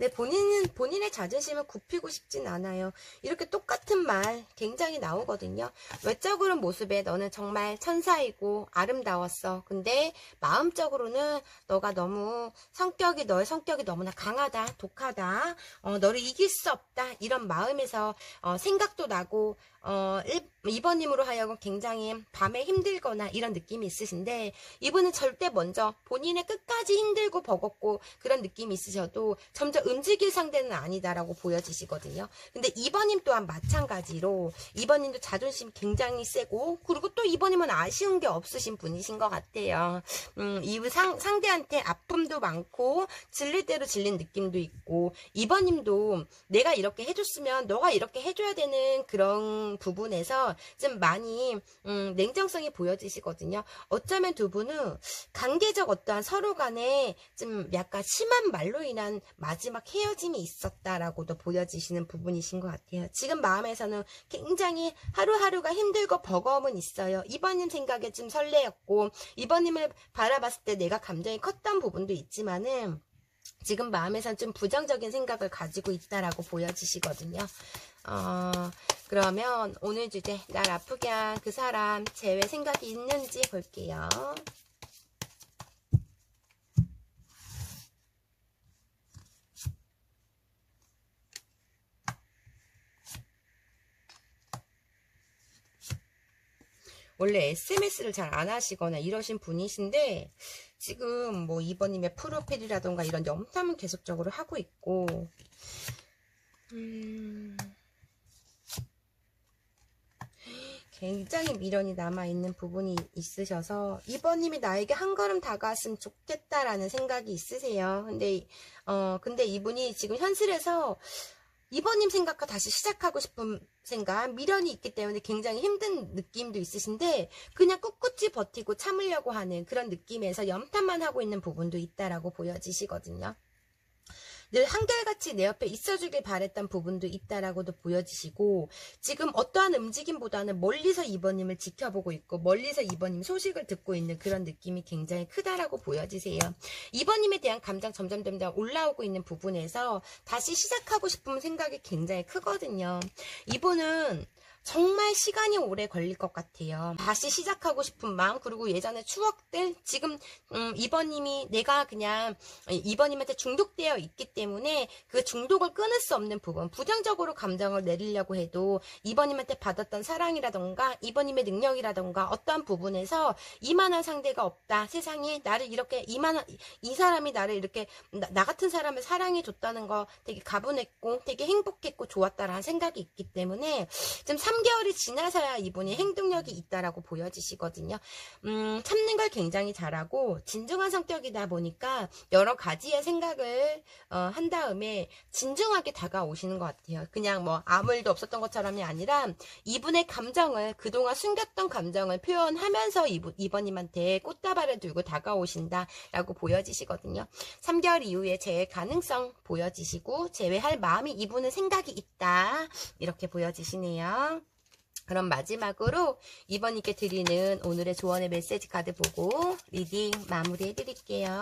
네, 본인의 자존심을 굽히고 싶진 않아요. 이렇게 똑같은 말 굉장히 나오거든요. 외적으로 모습에 너는 정말 천사이고 아름다웠어. 근데 마음적으로는 너의 성격이 너무나 강하다, 독하다, 너를 이길 수 없다. 이런 마음에서 생각도 나고, 2번님으로 하여금 굉장히 밤에 힘들거나 이런 느낌이 있으신데, 이분은 절대 먼저 본인의 끝까지 힘들고 버겁고 그런 느낌이 있으셔도 점점 움직일 상대는 아니다라고 보여지시거든요. 근데 2번님 또한 마찬가지로 2번님도 자존심이 굉장히 세고, 그리고 또 2번님은 아쉬운 게 없으신 분이신 것 같아요. 상대한테 아픔도 많고 질릴 대로 질린 느낌도 있고, 2번님도 내가 이렇게 해줬으면 너가 이렇게 해줘야 되는 그런 부분에서 좀 많이 냉정성이 보여지시거든요. 어쩌면 두 분은 관계적 어떠한 서로 간에 좀 약간 심한 말로 인한 마지막 헤어짐이 있었다라고도 보여지시는 부분이신 것 같아요. 지금 마음에서는 굉장히 하루하루가 힘들고 버거움은 있어요. 2번님 생각에 좀 설레였고, 2번님을 바라봤을 때 내가 감정이 컸던 부분도 있지만은 지금 마음에선 좀 부정적인 생각을 가지고 있다라고 보여지시거든요. 그러면 오늘 주제, 날 아프게 한 그 사람 제외 생각이 있는지 볼게요. 원래 SMS를 잘 안 하시거나 이러신 분이신데, 지금 뭐 2번님의 프로필이라던가 이런 염탐은 계속적으로 하고 있고, 굉장히 미련이 남아있는 부분이 있으셔서 2번님이 나에게 한 걸음 다가왔으면 좋겠다라는 생각이 있으세요. 근데 이분이 지금 현실에서 2번님 생각과 다시 시작하고 싶은 생각, 미련이 있기 때문에 굉장히 힘든 느낌도 있으신데, 그냥 꿋꿋이 버티고 참으려고 하는 그런 느낌에서 염탐만 하고 있는 부분도 있다라고 보여지시거든요. 늘 한결같이 내 옆에 있어주길 바랬던 부분도 있다라고도 보여지시고, 지금 어떠한 움직임보다는 멀리서 2번님을 지켜보고 있고 멀리서 2번님 소식을 듣고 있는 그런 느낌이 굉장히 크다라고 보여지세요. 2번님에 대한 감정 점점 올라오고 있는 부분에서 다시 시작하고 싶은 생각이 굉장히 크거든요. 이분은 정말 시간이 오래 걸릴 것 같아요. 다시 시작하고 싶은 마음, 그리고 예전의 추억들, 지금 2번님이 내가 그냥 2번님한테 중독되어 있기 때문에 그 중독을 끊을 수 없는 부분, 부정적으로 감정을 내리려고 해도 2번님한테 받았던 사랑이라던가 2번님의 능력이라던가 어떠한 부분에서 이만한 상대가 없다, 세상에 나를 이렇게 이 사람이 나를 이렇게 나 같은 사람을 사랑해 줬다는 거 되게 가분했고 되게 행복했고 좋았다라는 생각이 있기 때문에 좀 3개월이 지나서야 이분이 행동력이 있다라고 보여지시거든요. 참는 걸 굉장히 잘하고 진중한 성격이다 보니까 여러 가지의 생각을 한 다음에 진중하게 다가오시는 것 같아요. 그냥 뭐 아무 일도 없었던 것처럼이 아니라 이분의 감정을, 그동안 숨겼던 감정을 표현하면서 이번님한테 꽃다발을 들고 다가오신다라고 보여지시거든요. 3개월 이후에 재회 가능성 보여지시고 재회할 마음이 이분은 생각이 있다, 이렇게 보여지시네요. 그럼 마지막으로 2번님께 드리는 오늘의 조언의 메시지 카드 보고 리딩 마무리해 드릴게요.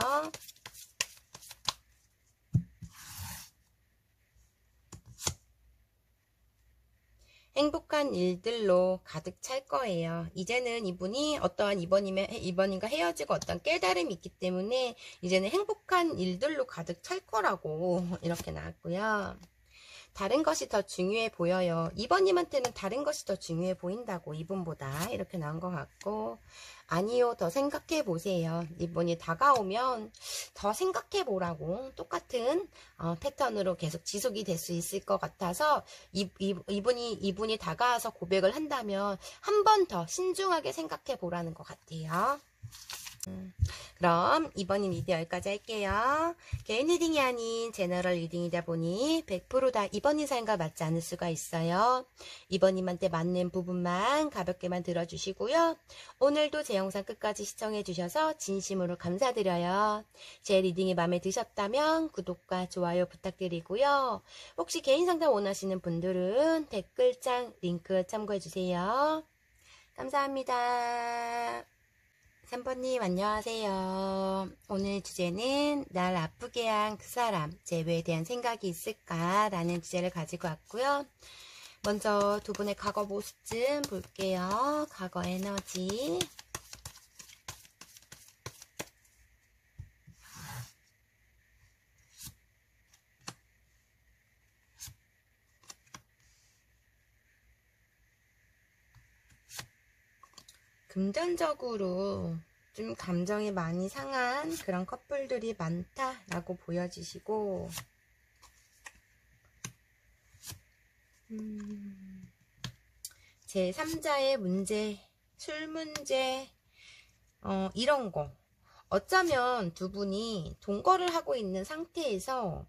행복한 일들로 가득 찰 거예요. 이제는 이분이 어떠한 2번님과 헤어지고 어떤 깨달음이 있기 때문에 이제는 행복한 일들로 가득 찰 거라고 이렇게 나왔고요. 다른 것이 더 중요해 보여요. 2번님한테는 다른 것이 더 중요해 보인다고, 이분보다. 이렇게 나온 것 같고, 아니요, 더 생각해 보세요. 이분이 다가오면 더 생각해 보라고, 똑같은 패턴으로 계속 지속이 될 수 있을 것 같아서, 이분이 다가와서 고백을 한다면 한 번 더 신중하게 생각해 보라는 것 같아요. 그럼 2번님 리딩 여기까지 할게요. 개인 리딩이 아닌 제너럴 리딩이다 보니 100% 다 2번님 사연과 맞지 않을 수가 있어요. 2번님한테 맞는 부분만 가볍게만 들어주시고요. 오늘도 제 영상 끝까지 시청해주셔서 진심으로 감사드려요. 제 리딩이 마음에 드셨다면 구독과 좋아요 부탁드리고요. 혹시 개인 상담 원하시는 분들은 댓글창 링크 참고해주세요. 감사합니다. 3번님 안녕하세요. 오늘 주제는 날 아프게 한 그 사람, 제외에 대한 생각이 있을까? 라는 주제를 가지고 왔고요. 먼저 두 분의 과거 모습 좀 볼게요. 과거 에너지. 금전적으로 좀 감정이 많이 상한 그런 커플들이 많다라고 보여지시고, 제 3자의 문제, 술 문제, 이런 거. 어쩌면 두 분이 동거를 하고 있는 상태에서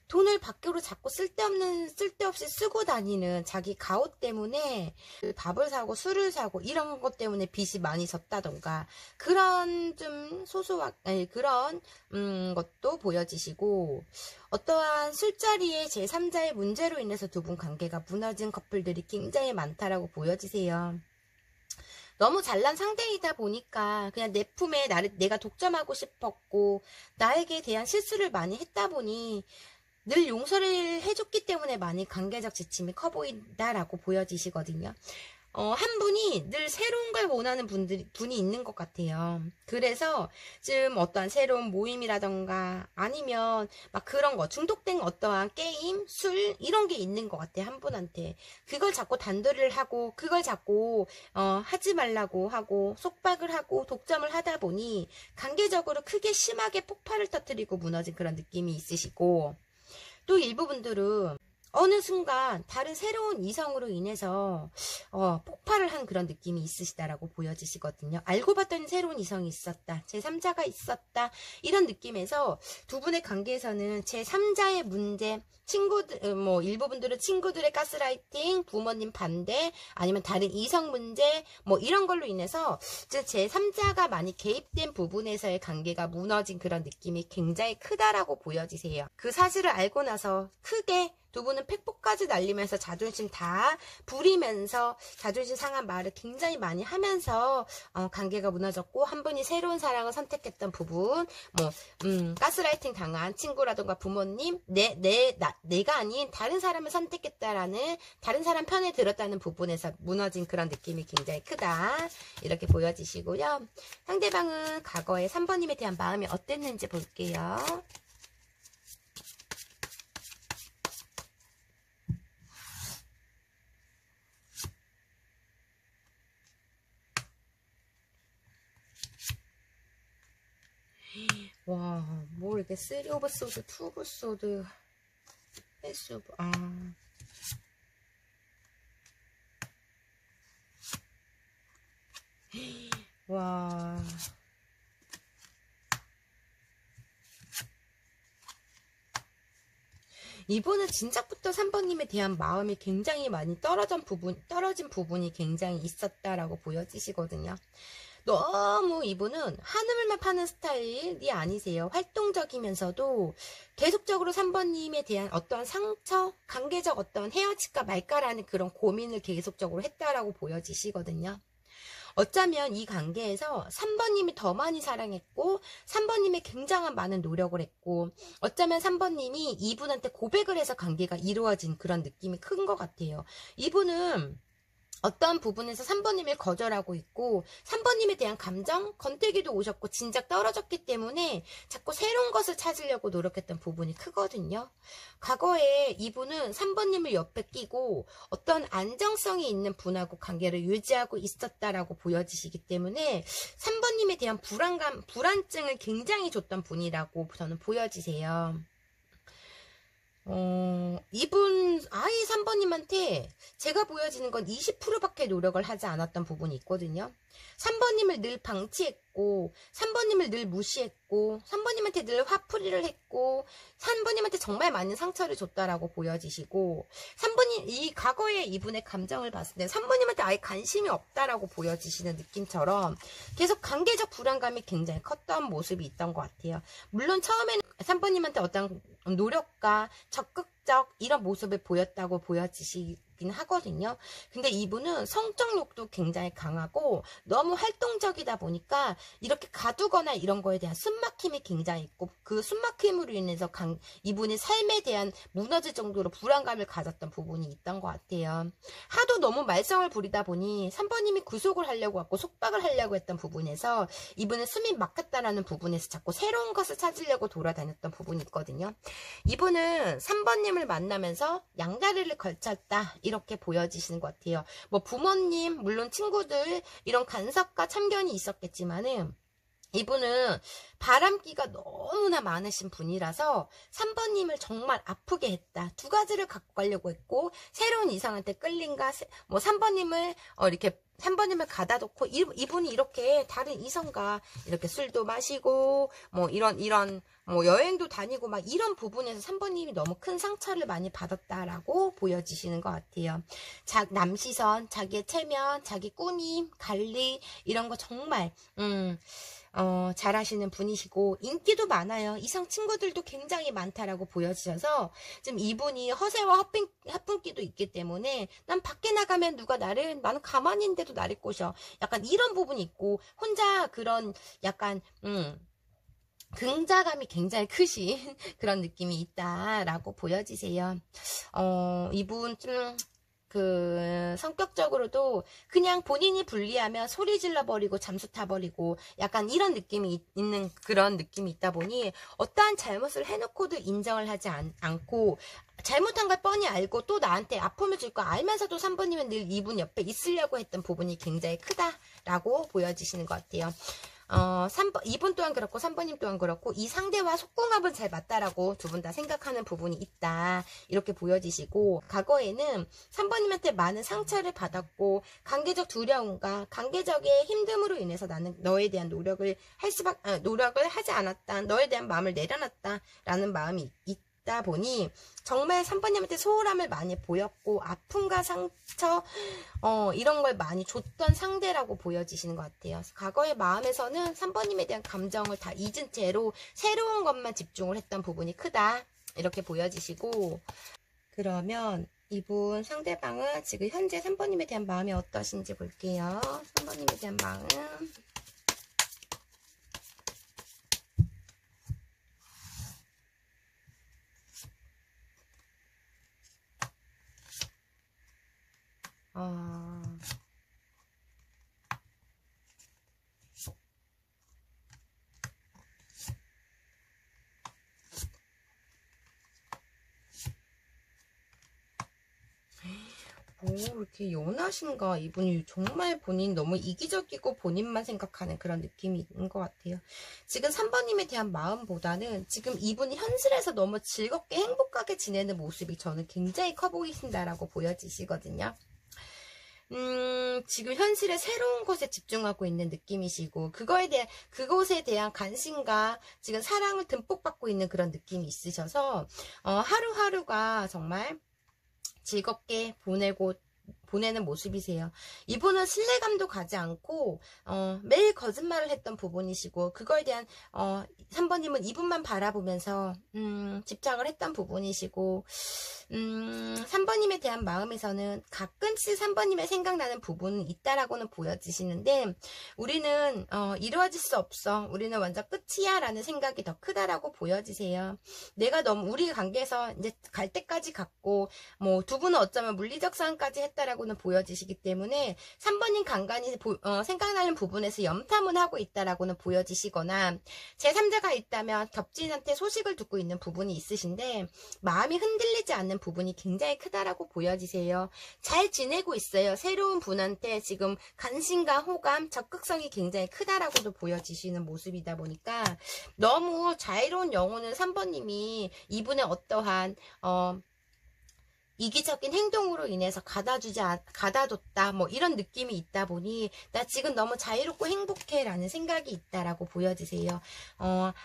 돈을 밖으로 자꾸 쓸데없이 쓰고 다니는 자기 가오 때문에 밥을 사고 술을 사고 이런 것 때문에 빚이 많이 졌다던가, 그런 좀 소소한, 그런 것도 보여지시고, 어떠한 술자리에 제3자의 문제로 인해서 두 분 관계가 무너진 커플들이 굉장히 많다라고 보여지세요. 너무 잘난 상대이다 보니까 그냥 내 품에 내가 독점하고 싶었고, 나에게 대한 실수를 많이 했다 보니 늘 용서를 해줬기 때문에 많이 관계적 지침이 커 보인다라고 보여지시거든요. 한 분이 늘 새로운 걸 원하는 분이 있는 것 같아요. 그래서 좀 어떠한 새로운 모임이라던가 아니면 막 그런 거, 중독된 어떠한 게임, 술 이런 게 있는 것 같아요. 한 분한테. 그걸 자꾸 단도리를 하고, 그걸 자꾸 하지 말라고 하고, 속박을 하고 독점을 하다 보니 관계적으로 크게 심하게 폭발을 터뜨리고 무너진 그런 느낌이 있으시고, 또 일부 분들은 어느 순간 다른 새로운 이성으로 인해서 폭발을 한 그런 느낌이 있으시다라고 보여지시거든요. 알고 봤더니 새로운 이성이 있었다, 제3자가 있었다, 이런 느낌에서 두 분의 관계에서는 제3자의 문제, 친구들, 일부 분들은 친구들의 가스라이팅, 부모님 반대, 아니면 다른 이성 문제, 이런 걸로 인해서 제3자가 많이 개입된 부분에서의 관계가 무너진 그런 느낌이 굉장히 크다라고 보여지세요. 그 사실을 알고 나서 크게 두 분은 팩폭까지 날리면서 자존심 다 부리면서 자존심 상한 말을 굉장히 많이 하면서 관계가 무너졌고, 한 분이 새로운 사랑을 선택했던 부분, 가스라이팅 당한 친구라든가 부모님, 내가 아닌 다른 사람을 선택했다라는, 다른 사람 편에 들었다는 부분에서 무너진 그런 느낌이 굉장히 크다, 이렇게 보여지시고요. 상대방은 과거에 3번님에 대한 마음이 어땠는지 볼게요. 와, 뭐 이렇게 3 오브 소드, 2 오브 소드, 패스 오브, 와. 이분은 진작부터 3번님에 대한 마음이 굉장히 많이 떨어진 부분이 굉장히 있었다라고 보여지시거든요. 너무 이분은 한우물만 파는 스타일이 아니세요. 활동적이면서도 계속적으로 3번님에 대한 어떠한 상처, 관계적 어떤 헤어질까 말까라는 그런 고민을 계속적으로 했다라고 보여지시거든요. 어쩌면 이 관계에서 3번님이 더 많이 사랑했고, 3번님이 굉장한 많은 노력을 했고, 어쩌면 3번님이 이분한테 고백을 해서 관계가 이루어진 그런 느낌이 큰 것 같아요. 이분은 어떤 부분에서 3번님을 거절하고 있고 3번님에 대한 감정, 건태기도 오셨고 진작 떨어졌기 때문에 자꾸 새로운 것을 찾으려고 노력했던 부분이 크거든요. 과거에 이분은 3번님을 옆에 끼고 어떤 안정성이 있는 분하고 관계를 유지하고 있었다라고 보여지시기 때문에 3번님에 대한 불안감, 불안증을 굉장히 줬던 분이라고 저는 보여지세요. 이분 아이 3번님한테 제가 보여지는 건 20%밖에 노력을 하지 않았던 부분이 있거든요. 3번님을 늘 방치했고 3번님을 늘 무시했고 3번님한테 늘 화풀이를 했고 3번님한테 정말 많은 상처를 줬다라고 보여지시고 3번님 이 과거의 이분의 감정을 봤을 때 3번님한테 아예 관심이 없다라고 보여지시는 느낌처럼 계속 관계적 불안감이 굉장히 컸던 모습이 있던 것 같아요. 물론 처음에는 3번님한테 어떤 노력과 적극적 이런 모습을 보였다고 보여지시긴 하거든요. 근데 이분은 성적욕도 굉장히 강하고 너무 활동적이다 보니까 이렇게 가두거나 이런 거에 대한 숨막힘이 굉장히 있고 그 숨막힘으로 인해서 이분이 삶에 대한 무너질 정도로 불안감을 가졌던 부분이 있던 것 같아요. 하도 너무 말썽을 부리다 보니 3번님이 구속을 하려고 하고 속박을 하려고 했던 부분에서 이분은 숨이 막혔다라는 부분에서 자꾸 새로운 것을 찾으려고 돌아다녔던 부분이 있거든요. 이분은 3번님을 만나면서 양다리를 걸쳤다 이렇게 보여지시는 것 같아요. 뭐 부모님 물론 친구들 이런 간섭과 참견이 있었겠지만은 이분은 바람기가 너무나 많으신 분이라서 3번님을 정말 아프게 했다. 두 가지를 갖고 가려고 했고 새로운 이성한테 끌린가 뭐 3번님을 이렇게 3번님을 가다 놓고 이분이 이렇게 다른 이성과 이렇게 술도 마시고 뭐 이런 뭐 여행도 다니고 막 이런 부분에서 3번님이 너무 큰 상처를 많이 받았다라고 보여지시는 것 같아요. 남시선, 자기의 체면, 자기 꾸밈, 관리 이런 거 정말 잘하시는 분이시고 인기도 많아요. 이성 친구들도 굉장히 많다라고 보여지셔서 지금 이분이 허세와 헛분기도 있기 때문에 난 밖에 나가면 누가 나는 가만히 있는데도 나를 꼬셔. 약간 이런 부분이 있고 혼자 그런 약간 긍자감이 굉장히 크신 그런 느낌이 있다라고 보여지세요. 이분 좀 성격적으로도 그냥 본인이 불리하면 소리 질러버리고 잠수 타버리고 약간 이런 느낌이 있는 그런 느낌이 있다 보니 어떠한 잘못을 해놓고도 인정을 하지 않고 잘못한 걸 뻔히 알고 또 나한테 아픔을 줄 거 알면서도 3번님은 늘 이분 옆에 있으려고 했던 부분이 굉장히 크다라고 보여지시는 것 같아요. 2번 또한 그렇고 3번님 또한 그렇고 이 상대와 속궁합은 잘 맞다라고 두 분 다 생각하는 부분이 있다 이렇게 보여지시고 과거에는 3번님한테 많은 상처를 받았고 관계적 두려움과 관계적의 힘듦으로 인해서 나는 너에 대한 노력을 하지 않았다 너에 대한 마음을 내려놨다 라는 마음이 있다 보니 정말 3번님한테 소홀함을 많이 보였고 아픔과 상처 이런 걸 많이 줬던 상대라고 보여지시는 것 같아요. 과거의 마음에서는 3번님에 대한 감정을 다 잊은 채로 새로운 것만 집중을 했던 부분이 크다 이렇게 보여지시고 그러면 이분 상대방은 지금 현재 3번님에 대한 마음이 어떠신지 볼게요. 3번님에 대한 마음 이렇게 연하신가 이분이 정말 본인 너무 이기적이고 본인만 생각하는 그런 느낌이 있는 것 같아요. 지금 3번님에 대한 마음보다는 지금 이분이 현실에서 너무 즐겁게 행복하게 지내는 모습이 저는 굉장히 커 보이신다라고 보여지시거든요. 지금 현실의 새로운 것에 집중하고 있는 느낌이시고 그것에 대한 관심과 지금 사랑을 듬뿍 받고 있는 그런 느낌이 있으셔서 하루하루가 정말 즐겁게 보내는 모습이세요. 이분은 신뢰감도 가지 않고 매일 거짓말을 했던 부분이시고 그거에 대한 3번님은 이분만 바라보면서 집착을 했던 부분이시고 3번님에 대한 마음에서는 가끔씩 3번님의 생각나는 부분은 있다라고는 보여지시는데 우리는 이루어질 수 없어 우리는 완전 끝이야 라는 생각이 더 크다라고 보여지세요. 내가 너무 우리 관계에서 이제 갈 때까지 갔고 뭐 두 분은 어쩌면 물리적 싸움까지 했다라고 있다라고는 보여지시기 때문에 3번님 간간히 생각나는 부분에서 염탐은 하고 있다라고는 보여지시거나 제3자가 있다면 겹친한테 소식을 듣고 있는 부분이 있으신데 마음이 흔들리지 않는 부분이 굉장히 크다라고 보여지세요. 잘 지내고 있어요. 새로운 분한테 지금 관심과 호감, 적극성이 굉장히 크다라고도 보여지시는 모습이다 보니까 너무 자유로운 영혼을 3번님이 이분의 어떠한 이기적인 행동으로 인해서 가다뒀다 뭐 이런 느낌이 있다 보니 나 지금 너무 자유롭고 행복해 라는 생각이 있다라고 보여지세요.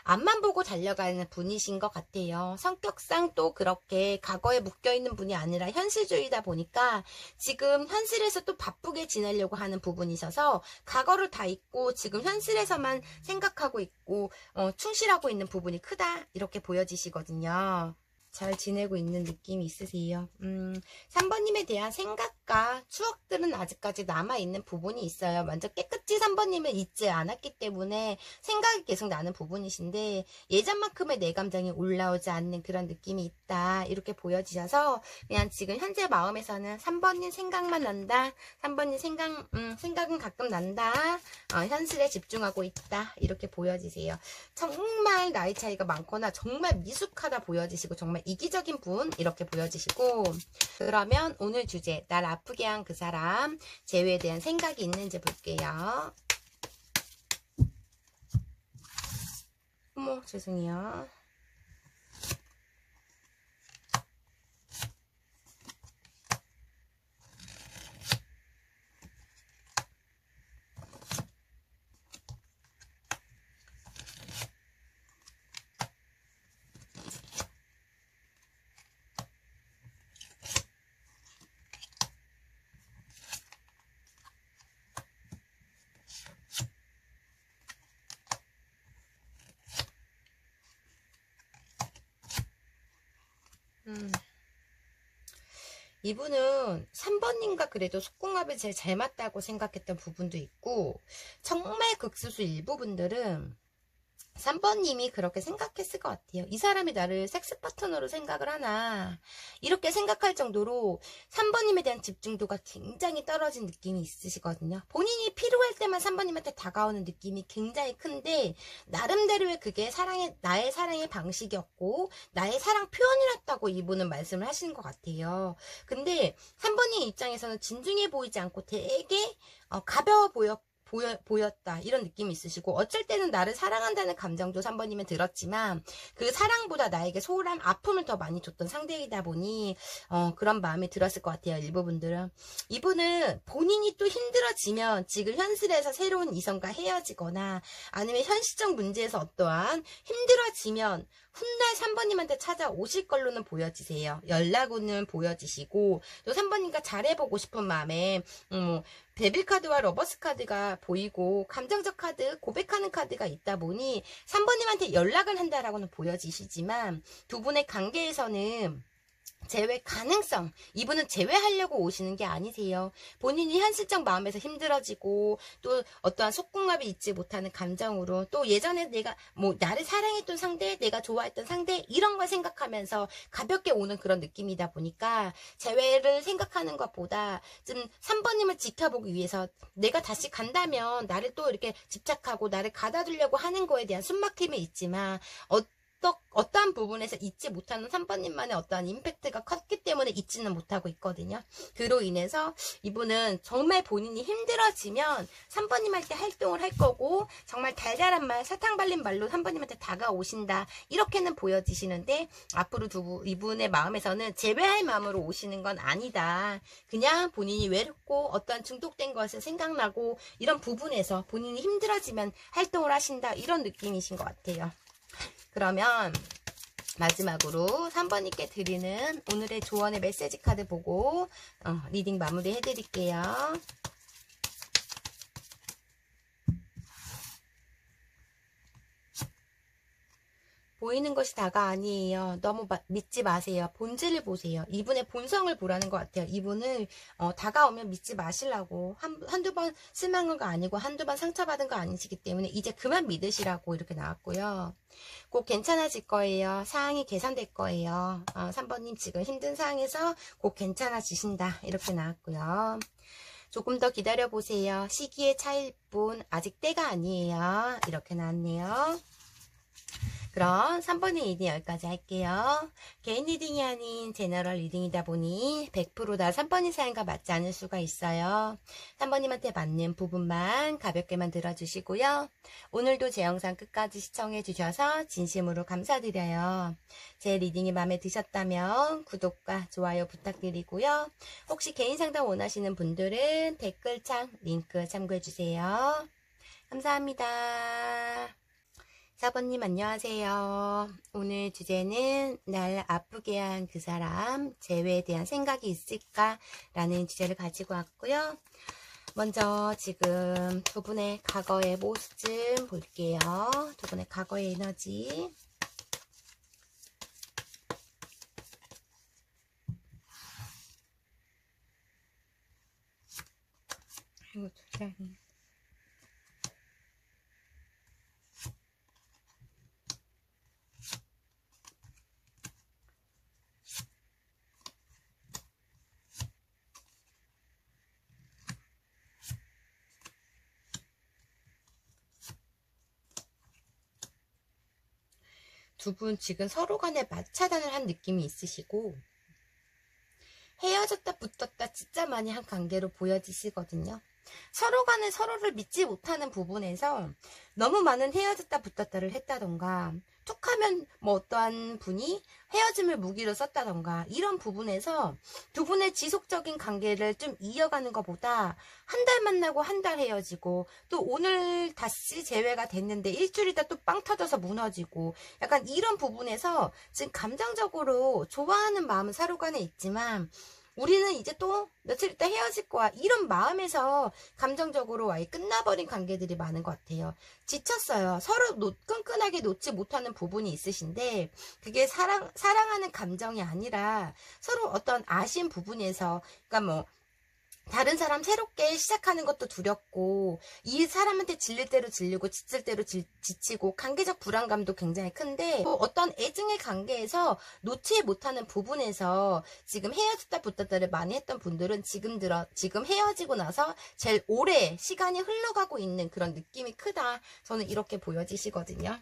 앞만 보고 달려가는 분이신 것 같아요. 성격상 또 그렇게 과거에 묶여있는 분이 아니라 현실주의다 보니까 지금 현실에서 또 바쁘게 지내려고 하는 부분이셔서 과거를 다 잊고 지금 현실에서만 생각하고 있고 충실하고 있는 부분이 크다 이렇게 보여지시거든요. 잘 지내고 있는 느낌이 있으세요. 3번님에 대한 생각과 추억들은 아직까지 남아있는 부분이 있어요. 먼저 깨끗이 3번님을 잊지 않았기 때문에 생각이 계속 나는 부분이신데 예전만큼의 내 감정이 올라오지 않는 그런 느낌이 있다. 이렇게 보여지셔서 그냥 지금 현재 마음에서는 3번님 생각만 난다. 3번님 생각은 가끔 난다. 현실에 집중하고 있다. 이렇게 보여지세요. 정말 나이 차이가 많거나 정말 미숙하다 보여지시고 정말 이기적인 분 이렇게 보여지시고 그러면 오늘 주제 날 아프게 한 그 사람 재회에 대한 생각이 있는지 볼게요. 어머 죄송해요. 이분은 3번님과 그래도 속궁합이 제일 잘 맞다고 생각했던 부분도 있고 정말 극소수 일부분들은 3번님이 그렇게 생각했을 것 같아요. 이 사람이 나를 섹스 파트너로 생각을 하나 이렇게 생각할 정도로 3번님에 대한 집중도가 굉장히 떨어진 느낌이 있으시거든요. 본인이 필요할 때만 3번님한테 다가오는 느낌이 굉장히 큰데 나름대로의 그게 나의 사랑의 방식이었고 나의 사랑 표현이었다고 이분은 말씀을 하시는 것 같아요. 근데 3번님 입장에서는 진중해 보이지 않고 되게 가벼워 보였다 이런 느낌이 있으시고 어쩔 때는 나를 사랑한다는 감정도 3번님은 들었지만 그 사랑보다 나에게 소홀함 아픔을 더 많이 줬던 상대이다 보니 그런 마음이 들었을 것 같아요. 일부분들은 이분은 본인이 또 힘들어지면 지금 현실에서 새로운 이성과 헤어지거나 아니면 현실적 문제에서 어떠한 힘들어지면 훗날 3번님한테 찾아오실 걸로는 보여지세요. 연락은 보여지시고 또 3번님과 잘해보고 싶은 마음에 데빌 카드와 러버스 카드가 보이고 감정적 카드, 고백하는 카드가 있다 보니 3번님한테 연락을 한다라고는 보여지시지만 두 분의 관계에서는 재회 가능성 이분은 재회하려고 오시는 게 아니세요. 본인이 현실적 마음에서 힘들어지고 또 어떠한 속궁합이 있지 못하는 감정으로 또 예전에 내가 나를 사랑했던 상대 내가 좋아했던 상대 이런 걸 생각하면서 가볍게 오는 그런 느낌이다 보니까 재회를 생각하는 것보다 좀 3번님을 지켜보기 위해서 내가 다시 간다면 나를 또 이렇게 집착하고 나를 가다두려고 하는 거에 대한 숨막힘이 있지만 어떠한 부분에서 잊지 못하는 3번님만의 어떠한 임팩트가 컸기 때문에 잊지는 못하고 있거든요. 그로 인해서 이분은 정말 본인이 힘들어지면 3번님한테 활동을 할 거고 정말 달달한 말, 사탕 발린 말로 3번님한테 다가오신다. 이렇게는 보여지시는데 앞으로 이분의 마음에서는 재회할 마음으로 오시는 건 아니다. 그냥 본인이 외롭고 어떠한 중독된 것을 생각나고 이런 부분에서 본인이 힘들어지면 활동을 하신다. 이런 느낌이신 것 같아요. 그러면 마지막으로 3번님께 드리는 오늘의 조언의 메시지 카드 보고 리딩 마무리 해드릴게요. 보이는 것이 다가 아니에요. 너무 믿지 마세요. 본질을 보세요. 이분의 본성을 보라는 것 같아요. 이분은 다가오면 믿지 마시려고 한두 번 실망한 거 아니고 한두 번 상처받은 거 아니시기 때문에 이제 그만 믿으시라고 이렇게 나왔고요. 꼭 괜찮아질 거예요. 상황이 개선될 거예요. 3번님 지금 힘든 상황에서 꼭 괜찮아지신다 이렇게 나왔고요. 조금 더 기다려보세요. 시기의 차이일 뿐 아직 때가 아니에요. 이렇게 나왔네요. 그럼 3번의 리딩 여기까지 할게요. 개인 리딩이 아닌 제너럴 리딩이다 보니 100% 다 3번이 사연과 맞지 않을 수가 있어요. 3번님한테 맞는 부분만 가볍게만 들어주시고요. 오늘도 제 영상 끝까지 시청해 주셔서 진심으로 감사드려요. 제 리딩이 마음에 드셨다면 구독과 좋아요 부탁드리고요. 혹시 개인 상담 원하시는 분들은 댓글창 링크 참고해 주세요. 감사합니다. 4번님 안녕하세요. 오늘 주제는 날 아프게 한 그 사람, 재회에 대한 생각이 있을까? 라는 주제를 가지고 왔고요. 먼저 지금 두 분의 과거의 모습 좀 볼게요. 두 분의 과거의 에너지. 아이고, 두장이. 두 분 지금 서로 간에 맞차단을 한 느낌이 있으시고 헤어졌다 붙었다 진짜 많이 한 관계로 보여지시거든요. 서로 간에 서로를 믿지 못하는 부분에서 너무 많은 헤어졌다 붙었다를 했다던가 툭하면 뭐 어떠한 분이 헤어짐을 무기로 썼다던가 이런 부분에서 두 분의 지속적인 관계를 좀 이어가는 것보다 한 달 만나고 한 달 헤어지고 또 오늘 다시 재회가 됐는데 일주일 있다 또 빵 터져서 무너지고 약간 이런 부분에서 지금 감정적으로 좋아하는 마음은 서로 간에 있지만 우리는 이제 또 며칠 있다 헤어질 거야 이런 마음에서 감정적으로 아예 끝나버린 관계들이 많은 것 같아요. 지쳤어요. 서로 끈끈하게 놓지 못하는 부분이 있으신데 그게 사랑하는 감정이 아니라 서로 어떤 아쉬운 부분에서 그러니까 뭐 다른 사람 새롭게 시작하는 것도 두렵고 이 사람한테 질릴 대로 질리고 지칠 대로 지치고 관계적 불안감도 굉장히 큰데 또 어떤 애증의 관계에서 놓지 못하는 부분에서 지금 헤어졌다 붙었다를 많이 했던 분들은 지금 헤어지고 나서 제일 오래 시간이 흘러가고 있는 그런 느낌이 크다. 저는 이렇게 보여지시거든요.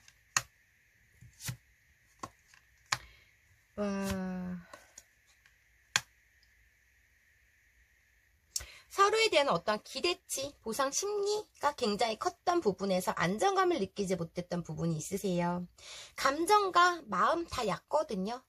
서로에 대한 어떤 기대치, 보상 심리가 굉장히 컸던 부분에서 안정감을 느끼지 못했던 부분이 있으세요. 감정과 마음 다 얕거든요.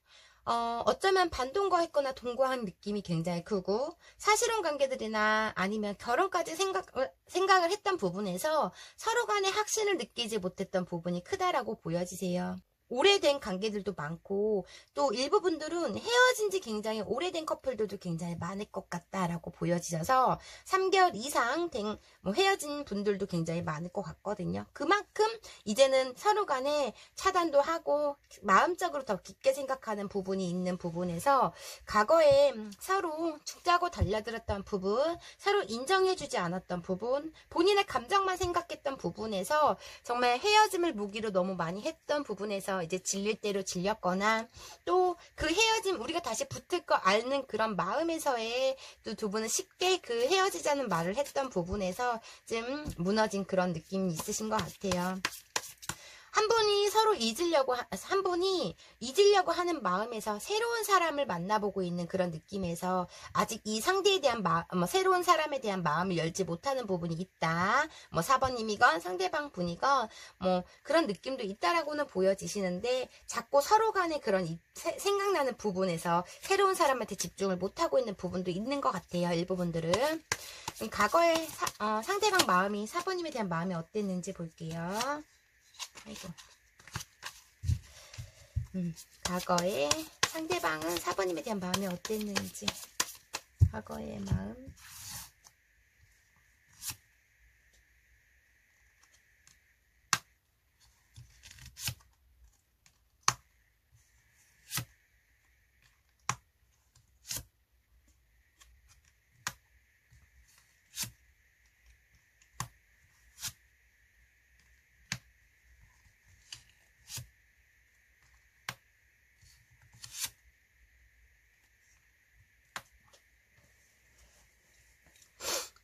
어쩌면 반동거했거나 동거한 느낌이 굉장히 크고 사실혼 관계들이나 아니면 결혼까지 생각을 했던 부분에서 서로 간의 확신을 느끼지 못했던 부분이 크다라고 보여지세요. 오래된 관계들도 많고 또 일부 분들은 헤어진 지 굉장히 오래된 커플들도 굉장히 많을 것 같다라고 보여지셔서 3개월 이상 된 헤어진 분들도 굉장히 많을 것 같거든요. 그만큼 이제는 서로 간에 차단도 하고 마음적으로 더 깊게 생각하는 부분이 있는 부분에서 과거에 서로 죽자고 달려들었던 부분, 서로 인정해주지 않았던 부분, 본인의 감정만 생각했던 부분에서 정말 헤어짐을 무기로 너무 많이 했던 부분에서 이제 질릴 대로 질렸거나 또 그 헤어짐 우리가 다시 붙을 거 아는 그런 마음에서의 또 두 분은 쉽게 그 헤어지자는 말을 했던 부분에서 좀 무너진 그런 느낌이 있으신 것 같아요. 한 분이 서로 한 분이 잊으려고 하는 마음에서 새로운 사람을 만나보고 있는 그런 느낌에서 아직 이 상대에 대한 새로운 사람에 대한 마음을 열지 못하는 부분이 있다. 4번님이건 상대방 분이건 그런 느낌도 있다라고는 보여지시는데 자꾸 서로 간에 그런 생각나는 부분에서 새로운 사람한테 집중을 못하고 있는 부분도 있는 것 같아요. 일부분들은. 과거에 상대방 마음이 4번님에 대한 마음이 어땠는지 볼게요. 아이고. 과거에 상대방은 4번님에 대한 마음이 어땠는지 과거의 마음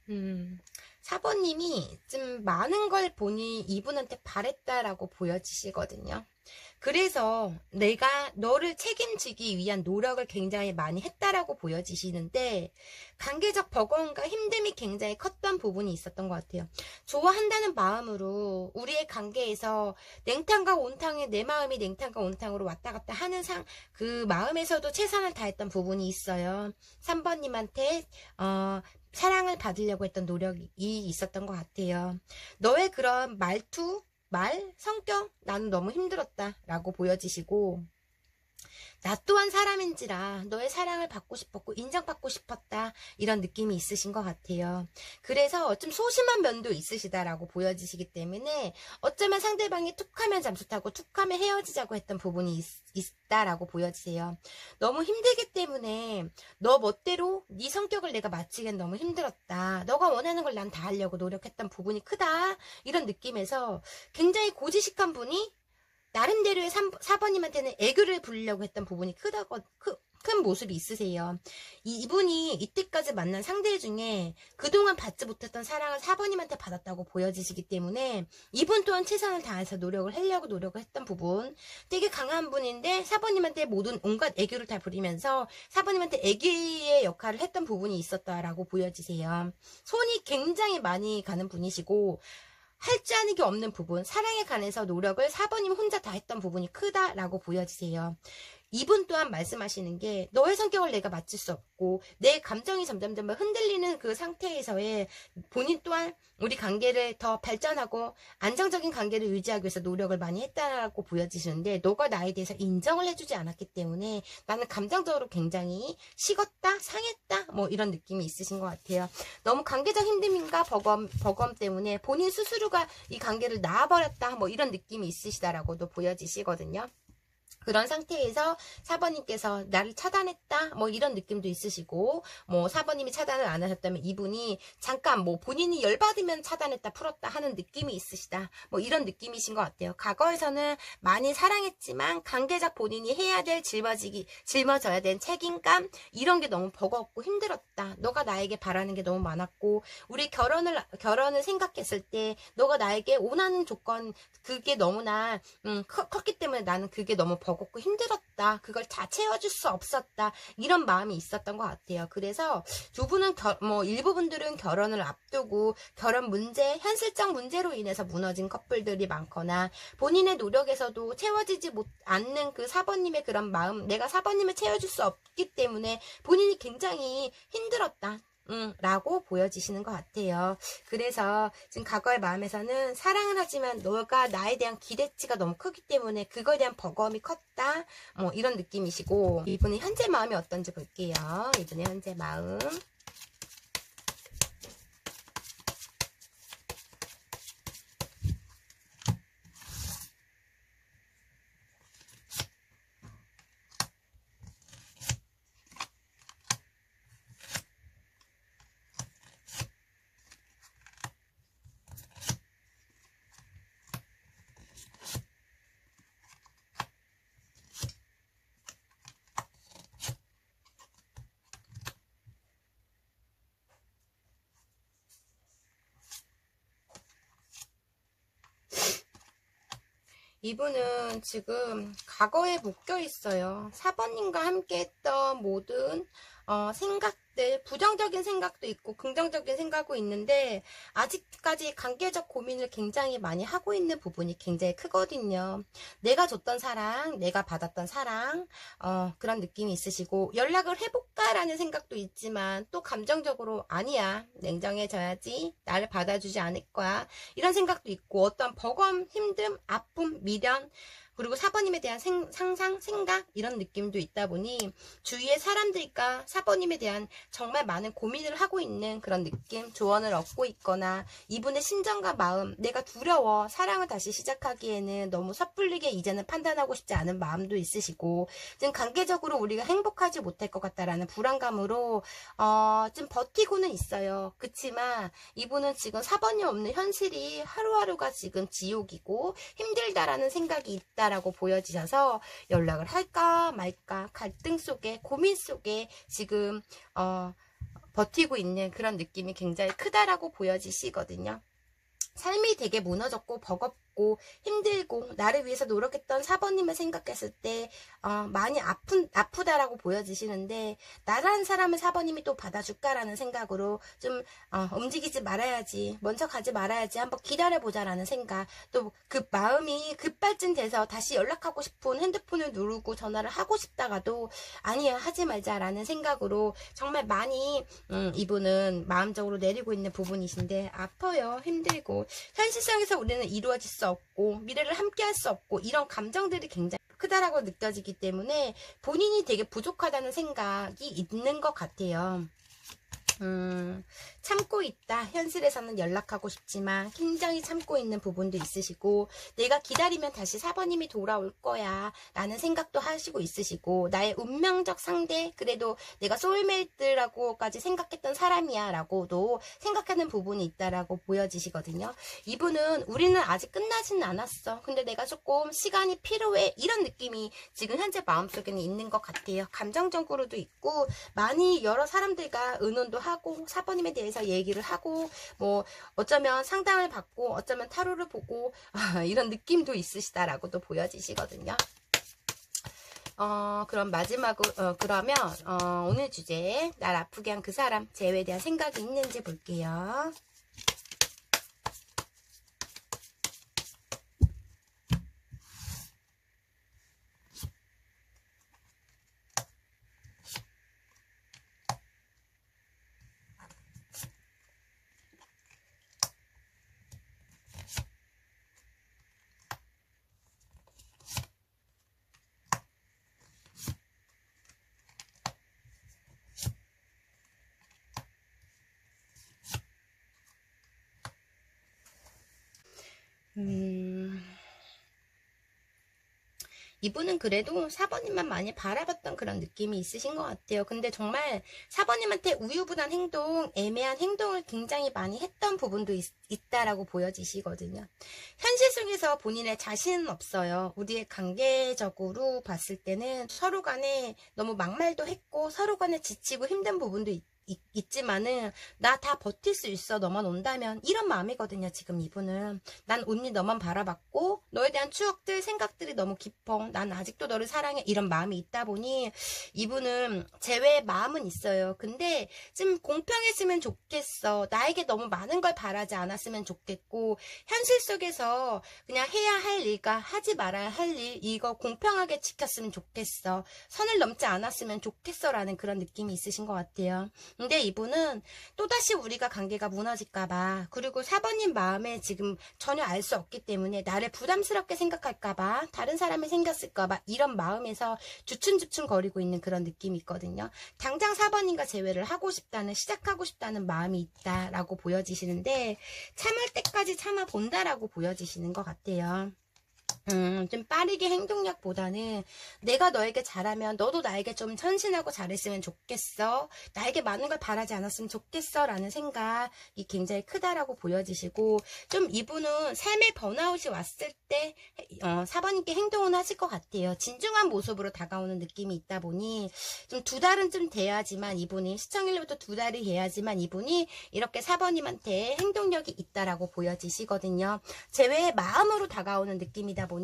음, 4번님이 좀 많은 걸 보니 이분한테 바랬다라고 보여지시거든요. 그래서 내가 너를 책임지기 위한 노력을 굉장히 많이 했다라고 보여지시는데, 관계적 버거움과 힘듦이 굉장히 컸던 부분이 있었던 것 같아요. 좋아한다는 마음으로 우리의 관계에서 냉탕과 온탕에 내 마음이 냉탕과 온탕으로 왔다 갔다 하는 그 마음에서도 최선을 다했던 부분이 있어요. 3번님한테 사랑을 받으려고 했던 노력이 있었던 것 같아요. 너의 그런 말투, 성격, 나는 너무 힘들었다 라고 보여지시고, 나 또한 사람인지라 너의 사랑을 받고 싶었고 인정받고 싶었다, 이런 느낌이 있으신 것 같아요. 그래서 좀 소심한 면도 있으시다라고 보여지시기 때문에 어쩌면 상대방이 툭하면 잠수 타고 툭하면 헤어지자고 했던 부분이 있다라고 보여지세요. 너무 힘들기 때문에 너 멋대로 네 성격을 내가 맞추기엔 너무 힘들었다, 너가 원하는 걸 난 다 하려고 노력했던 부분이 크다, 이런 느낌에서 굉장히 고지식한 분이 나름대로의 4번님한테는 애교를 부리려고 했던 부분이 큰 모습이 있으세요. 이분이 이때까지 만난 상대 중에 그동안 받지 못했던 사랑을 4번님한테 받았다고 보여지시기 때문에 이분 또한 최선을 다해서 노력을 하려고 노력을 했던 부분, 되게 강한 분인데 4번님한테 모든 온갖 애교를 다 부리면서 4번님한테 애기의 역할을 했던 부분이 있었다라고 보여지세요. 손이 굉장히 많이 가는 분이시고, 할 줄 아는 게 없는 부분, 사랑에 관해서 노력을 4번님 혼자 다 했던 부분이 크다라고 보여지세요. 이분 또한 말씀하시는 게, 너의 성격을 내가 맞출 수 없고 내 감정이 점점 흔들리는 그 상태에서의 본인 또한 우리 관계를 더 발전하고 안정적인 관계를 유지하기 위해서 노력을 많이 했다라고 보여지시는데, 너가 나에 대해서 인정을 해주지 않았기 때문에 나는 감정적으로 굉장히 식었다, 상했다, 뭐 이런 느낌이 있으신 것 같아요. 너무 관계적 힘듦인가 버거움 때문에 본인 스스로가 이 관계를 놔버렸다, 뭐 이런 느낌이 있으시다라고도 보여지시거든요. 그런 상태에서 4번님께서 나를 차단했다, 뭐 이런 느낌도 있으시고, 뭐 4번님이 차단을 안 하셨다면 이분이 잠깐 뭐 본인이 열받으면 차단했다, 풀었다 하는 느낌이 있으시다, 뭐 이런 느낌이신 것 같아요. 과거에서는 많이 사랑했지만 관계적 본인이 해야 될 짊어져야 된 책임감, 이런 게 너무 버겁고 힘들었다. 너가 나에게 바라는 게 너무 많았고, 우리 결혼을 생각했을 때 너가 나에게 원하는 조건, 그게 너무나 컸기 때문에 나는 그게 너무 버겁고 힘들었다, 그걸 다 채워줄 수 없었다, 이런 마음이 있었던 것 같아요. 그래서 두 분은 일부분들은 결혼을 앞두고 결혼 문제, 현실적 문제로 인해서 무너진 커플들이 많거나, 본인의 노력에서도 채워지지 않는 그 4번님의 그런 마음, 내가 4번님을 채워줄 수 없기 때문에 본인이 굉장히 힘들었다 라고 보여지시는 것 같아요. 그래서 지금 과거의 마음에서는 사랑을 하지만 너가 나에 대한 기대치가 너무 크기 때문에 그거에 대한 버거움이 컸다, 뭐 이런 느낌이시고, 이분의 현재 마음이 어떤지 볼게요. 이분의 현재 마음. 이분은 지금 과거에 묶여 있어요. 4번님과 함께 했던 모든 생각들, 부정적인 생각도 있고 긍정적인 생각도 있는데, 아직까지 관계적 고민을 굉장히 많이 하고 있는 부분이 굉장히 크거든요. 내가 줬던 사랑, 내가 받았던 사랑, 그런 느낌이 있으시고, 연락을 해볼까라는 생각도 있지만 또 감정적으로 아니야, 냉정해져야지, 나를 받아주지 않을 거야, 이런 생각도 있고, 어떤 버거움, 힘듦, 아픔, 미련, 그리고 4번님에 대한 상상, 생각, 이런 느낌도 있다 보니 주위의 사람들과 4번님에 대한 정말 많은 고민을 하고 있는 그런 느낌, 조언을 얻고 있거나, 이분의 심정과 마음, 내가 두려워, 사랑을 다시 시작하기에는 너무 섣불리게 이제는 판단하고 싶지 않은 마음도 있으시고, 지금 관계적으로 우리가 행복하지 못할 것 같다라는 불안감으로 좀 버티고는 있어요. 그치만 이분은 지금 4번이 없는 현실이 하루하루가 지금 지옥이고 힘들다라는 생각이 있다라고 보여지셔서 연락을 할까 말까 갈등 속에, 고민 속에 지금 버티고 있는 그런 느낌이 굉장히 크다라고 보여지시거든요. 삶이 되게 무너졌고 버겁고 힘들고 나를 위해서 노력했던 4번님을 생각했을 때 많이 아프다라고 보여지시는데, 나라는 사람을 4번님이 또 받아줄까라는 생각으로 좀 움직이지 말아야지, 먼저 가지 말아야지, 한번 기다려보자라는 생각, 또 그 마음이 급발진돼서 다시 연락하고 싶은 핸드폰을 누르고 전화를 하고 싶다가도 아니야, 하지 말자라는 생각으로 정말 많이 이분은 마음적으로 내리고 있는 부분이신데, 아파요, 힘들고 현실성에서 우리는 이루어질 수 없고 미래를 함께 할 수 없고 이런 감정들이 굉장히 크다라고 느껴지기 때문에 본인이 되게 부족하다는 생각이 있는 것 같아요. 참고 있다. 현실에서는 연락하고 싶지만 굉장히 참고 있는 부분도 있으시고, 내가 기다리면 다시 4번님이 돌아올 거야 라는 생각도 하시고 있으시고, 나의 운명적 상대, 그래도 내가 소울메이트라고까지 생각했던 사람이야 라고도 생각하는 부분이 있다라고 보여지시거든요. 이분은 우리는 아직 끝나지는 않았어, 근데 내가 조금 시간이 필요해, 이런 느낌이 지금 현재 마음속에는 있는 것 같아요. 감정적으로도 있고, 많이 여러 사람들과 의논도 하고 4번님에 대해서 얘기를 하고, 뭐 어쩌면 상담을 받고 어쩌면 타로를 보고 이런 느낌도 있으시다라고도 보여지시거든요. 그럼 마지막으로 그러면 오늘 주제에 날 아프게 한 그 사람, 재회에 대한 생각이 있는지 볼게요. 이분은 그래도 4번님만 많이 바라봤던 그런 느낌이 있으신 것 같아요. 근데 정말 4번님한테 우유부단 행동, 애매한 행동을 굉장히 많이 했던 부분도 있다라고 보여지시거든요. 현실 속에서 본인의 자신은 없어요. 우리의 관계적으로 봤을 때는 서로 간에 너무 막말도 했고 서로 간에 지치고 힘든 부분도 있지만은 나 다 버틸 수 있어, 너만 온다면, 이런 마음이거든요. 지금 이분은 난 언니 너만 바라봤고 너에 대한 추억들, 생각들이 너무 깊어, 난 아직도 너를 사랑해, 이런 마음이 있다 보니 이분은 재회의 마음은 있어요. 근데 좀 공평했으면 좋겠어, 나에게 너무 많은 걸 바라지 않았으면 좋겠고, 현실 속에서 그냥 해야 할 일과 하지 말아야 할 일, 이거 공평하게 지켰으면 좋겠어, 선을 넘지 않았으면 좋겠어 라는 그런 느낌이 있으신 것 같아요. 근데 이분은 또다시 우리가 관계가 무너질까봐, 그리고 4번님 마음에 지금 전혀 알 수 없기 때문에 나를 부담스럽게 생각할까봐, 다른 사람이 생겼을까봐, 이런 마음에서 주춤주춤 거리고 있는 그런 느낌이 있거든요. 당장 4번님과 재회를 하고 싶다는, 시작하고 싶다는 마음이 있다라고 보여지시는데, 참을 때까지 참아본다라고 보여지시는 것 같아요. 좀 빠르게 행동력보다는 내가 너에게 잘하면 너도 나에게 좀 헌신하고 잘했으면 좋겠어, 나에게 많은 걸 바라지 않았으면 좋겠어 라는 생각이 굉장히 크다라고 보여지시고, 좀 이분은 삶의 번아웃이 왔을 때 4번님께 행동은 하실 것 같아요. 진중한 모습으로 다가오는 느낌이 있다 보니 좀 2달은 좀 돼야지만, 이분이 시청일로부터 2달이 돼야지만 이분이 이렇게 4번님한테 행동력이 있다라고 보여지시거든요. 재회의 마음으로 다가오는 느낌이다 보니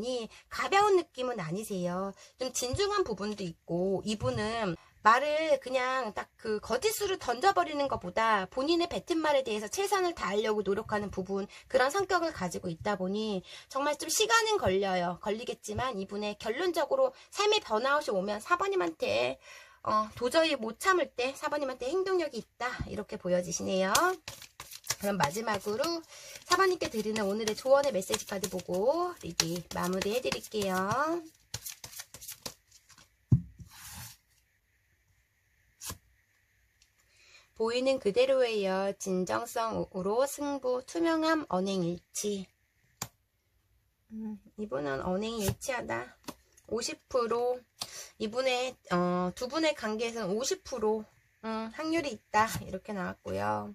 가벼운 느낌은 아니세요. 좀 진중한 부분도 있고, 이분은 말을 그냥 딱 그 거짓수를 던져버리는 것보다 본인의 뱉은 말에 대해서 최선을 다하려고 노력하는 부분, 그런 성격을 가지고 있다 보니 정말 좀 시간은 걸리겠지만 이분의 결론적으로 삶의 번아웃이 오면 4번님한테 도저히 못 참을 때 4번님한테 행동력이 있다, 이렇게 보여지시네요. 그럼 마지막으로 4번님께 드리는 오늘의 조언의 메시지 카드 보고 리딩 마무리 해드릴게요. 보이는 그대로예요. 진정성으로 승부, 투명함, 언행일치. 이분은 언행일치하다. 50%. 이분의 두 분의 관계에서는 50% 확률이 있다, 이렇게 나왔고요.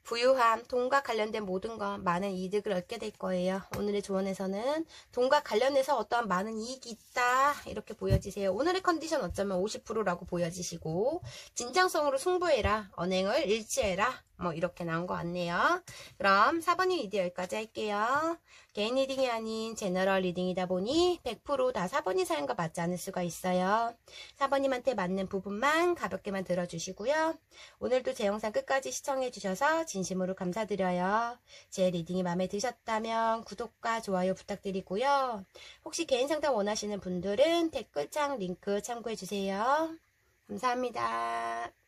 부유함, 돈과 관련된 모든 것, 많은 이득을 얻게 될 거예요. 오늘의 조언에서는 돈과 관련해서 어떠한 많은 이익이 있다 이렇게 보여지세요. 오늘의 컨디션 어쩌면 50%라고 보여지시고 진정성으로 승부해라, 언행을 일치해라, 뭐 이렇게 나온 것 같네요. 그럼 4번님 리딩 여기까지 할게요. 개인 리딩이 아닌 제너럴 리딩이다 보니 100%다 4번이 사연과 맞지 않을 수가 있어요. 4번님한테 맞는 부분만 가볍게만 들어주시고요. 오늘도 제 영상 끝까지 시청해주셔서 진심으로 감사드려요. 제 리딩이 마음에 드셨다면 구독과 좋아요 부탁드리고요. 혹시 개인 상담 원하시는 분들은 댓글창 링크 참고해주세요. 감사합니다.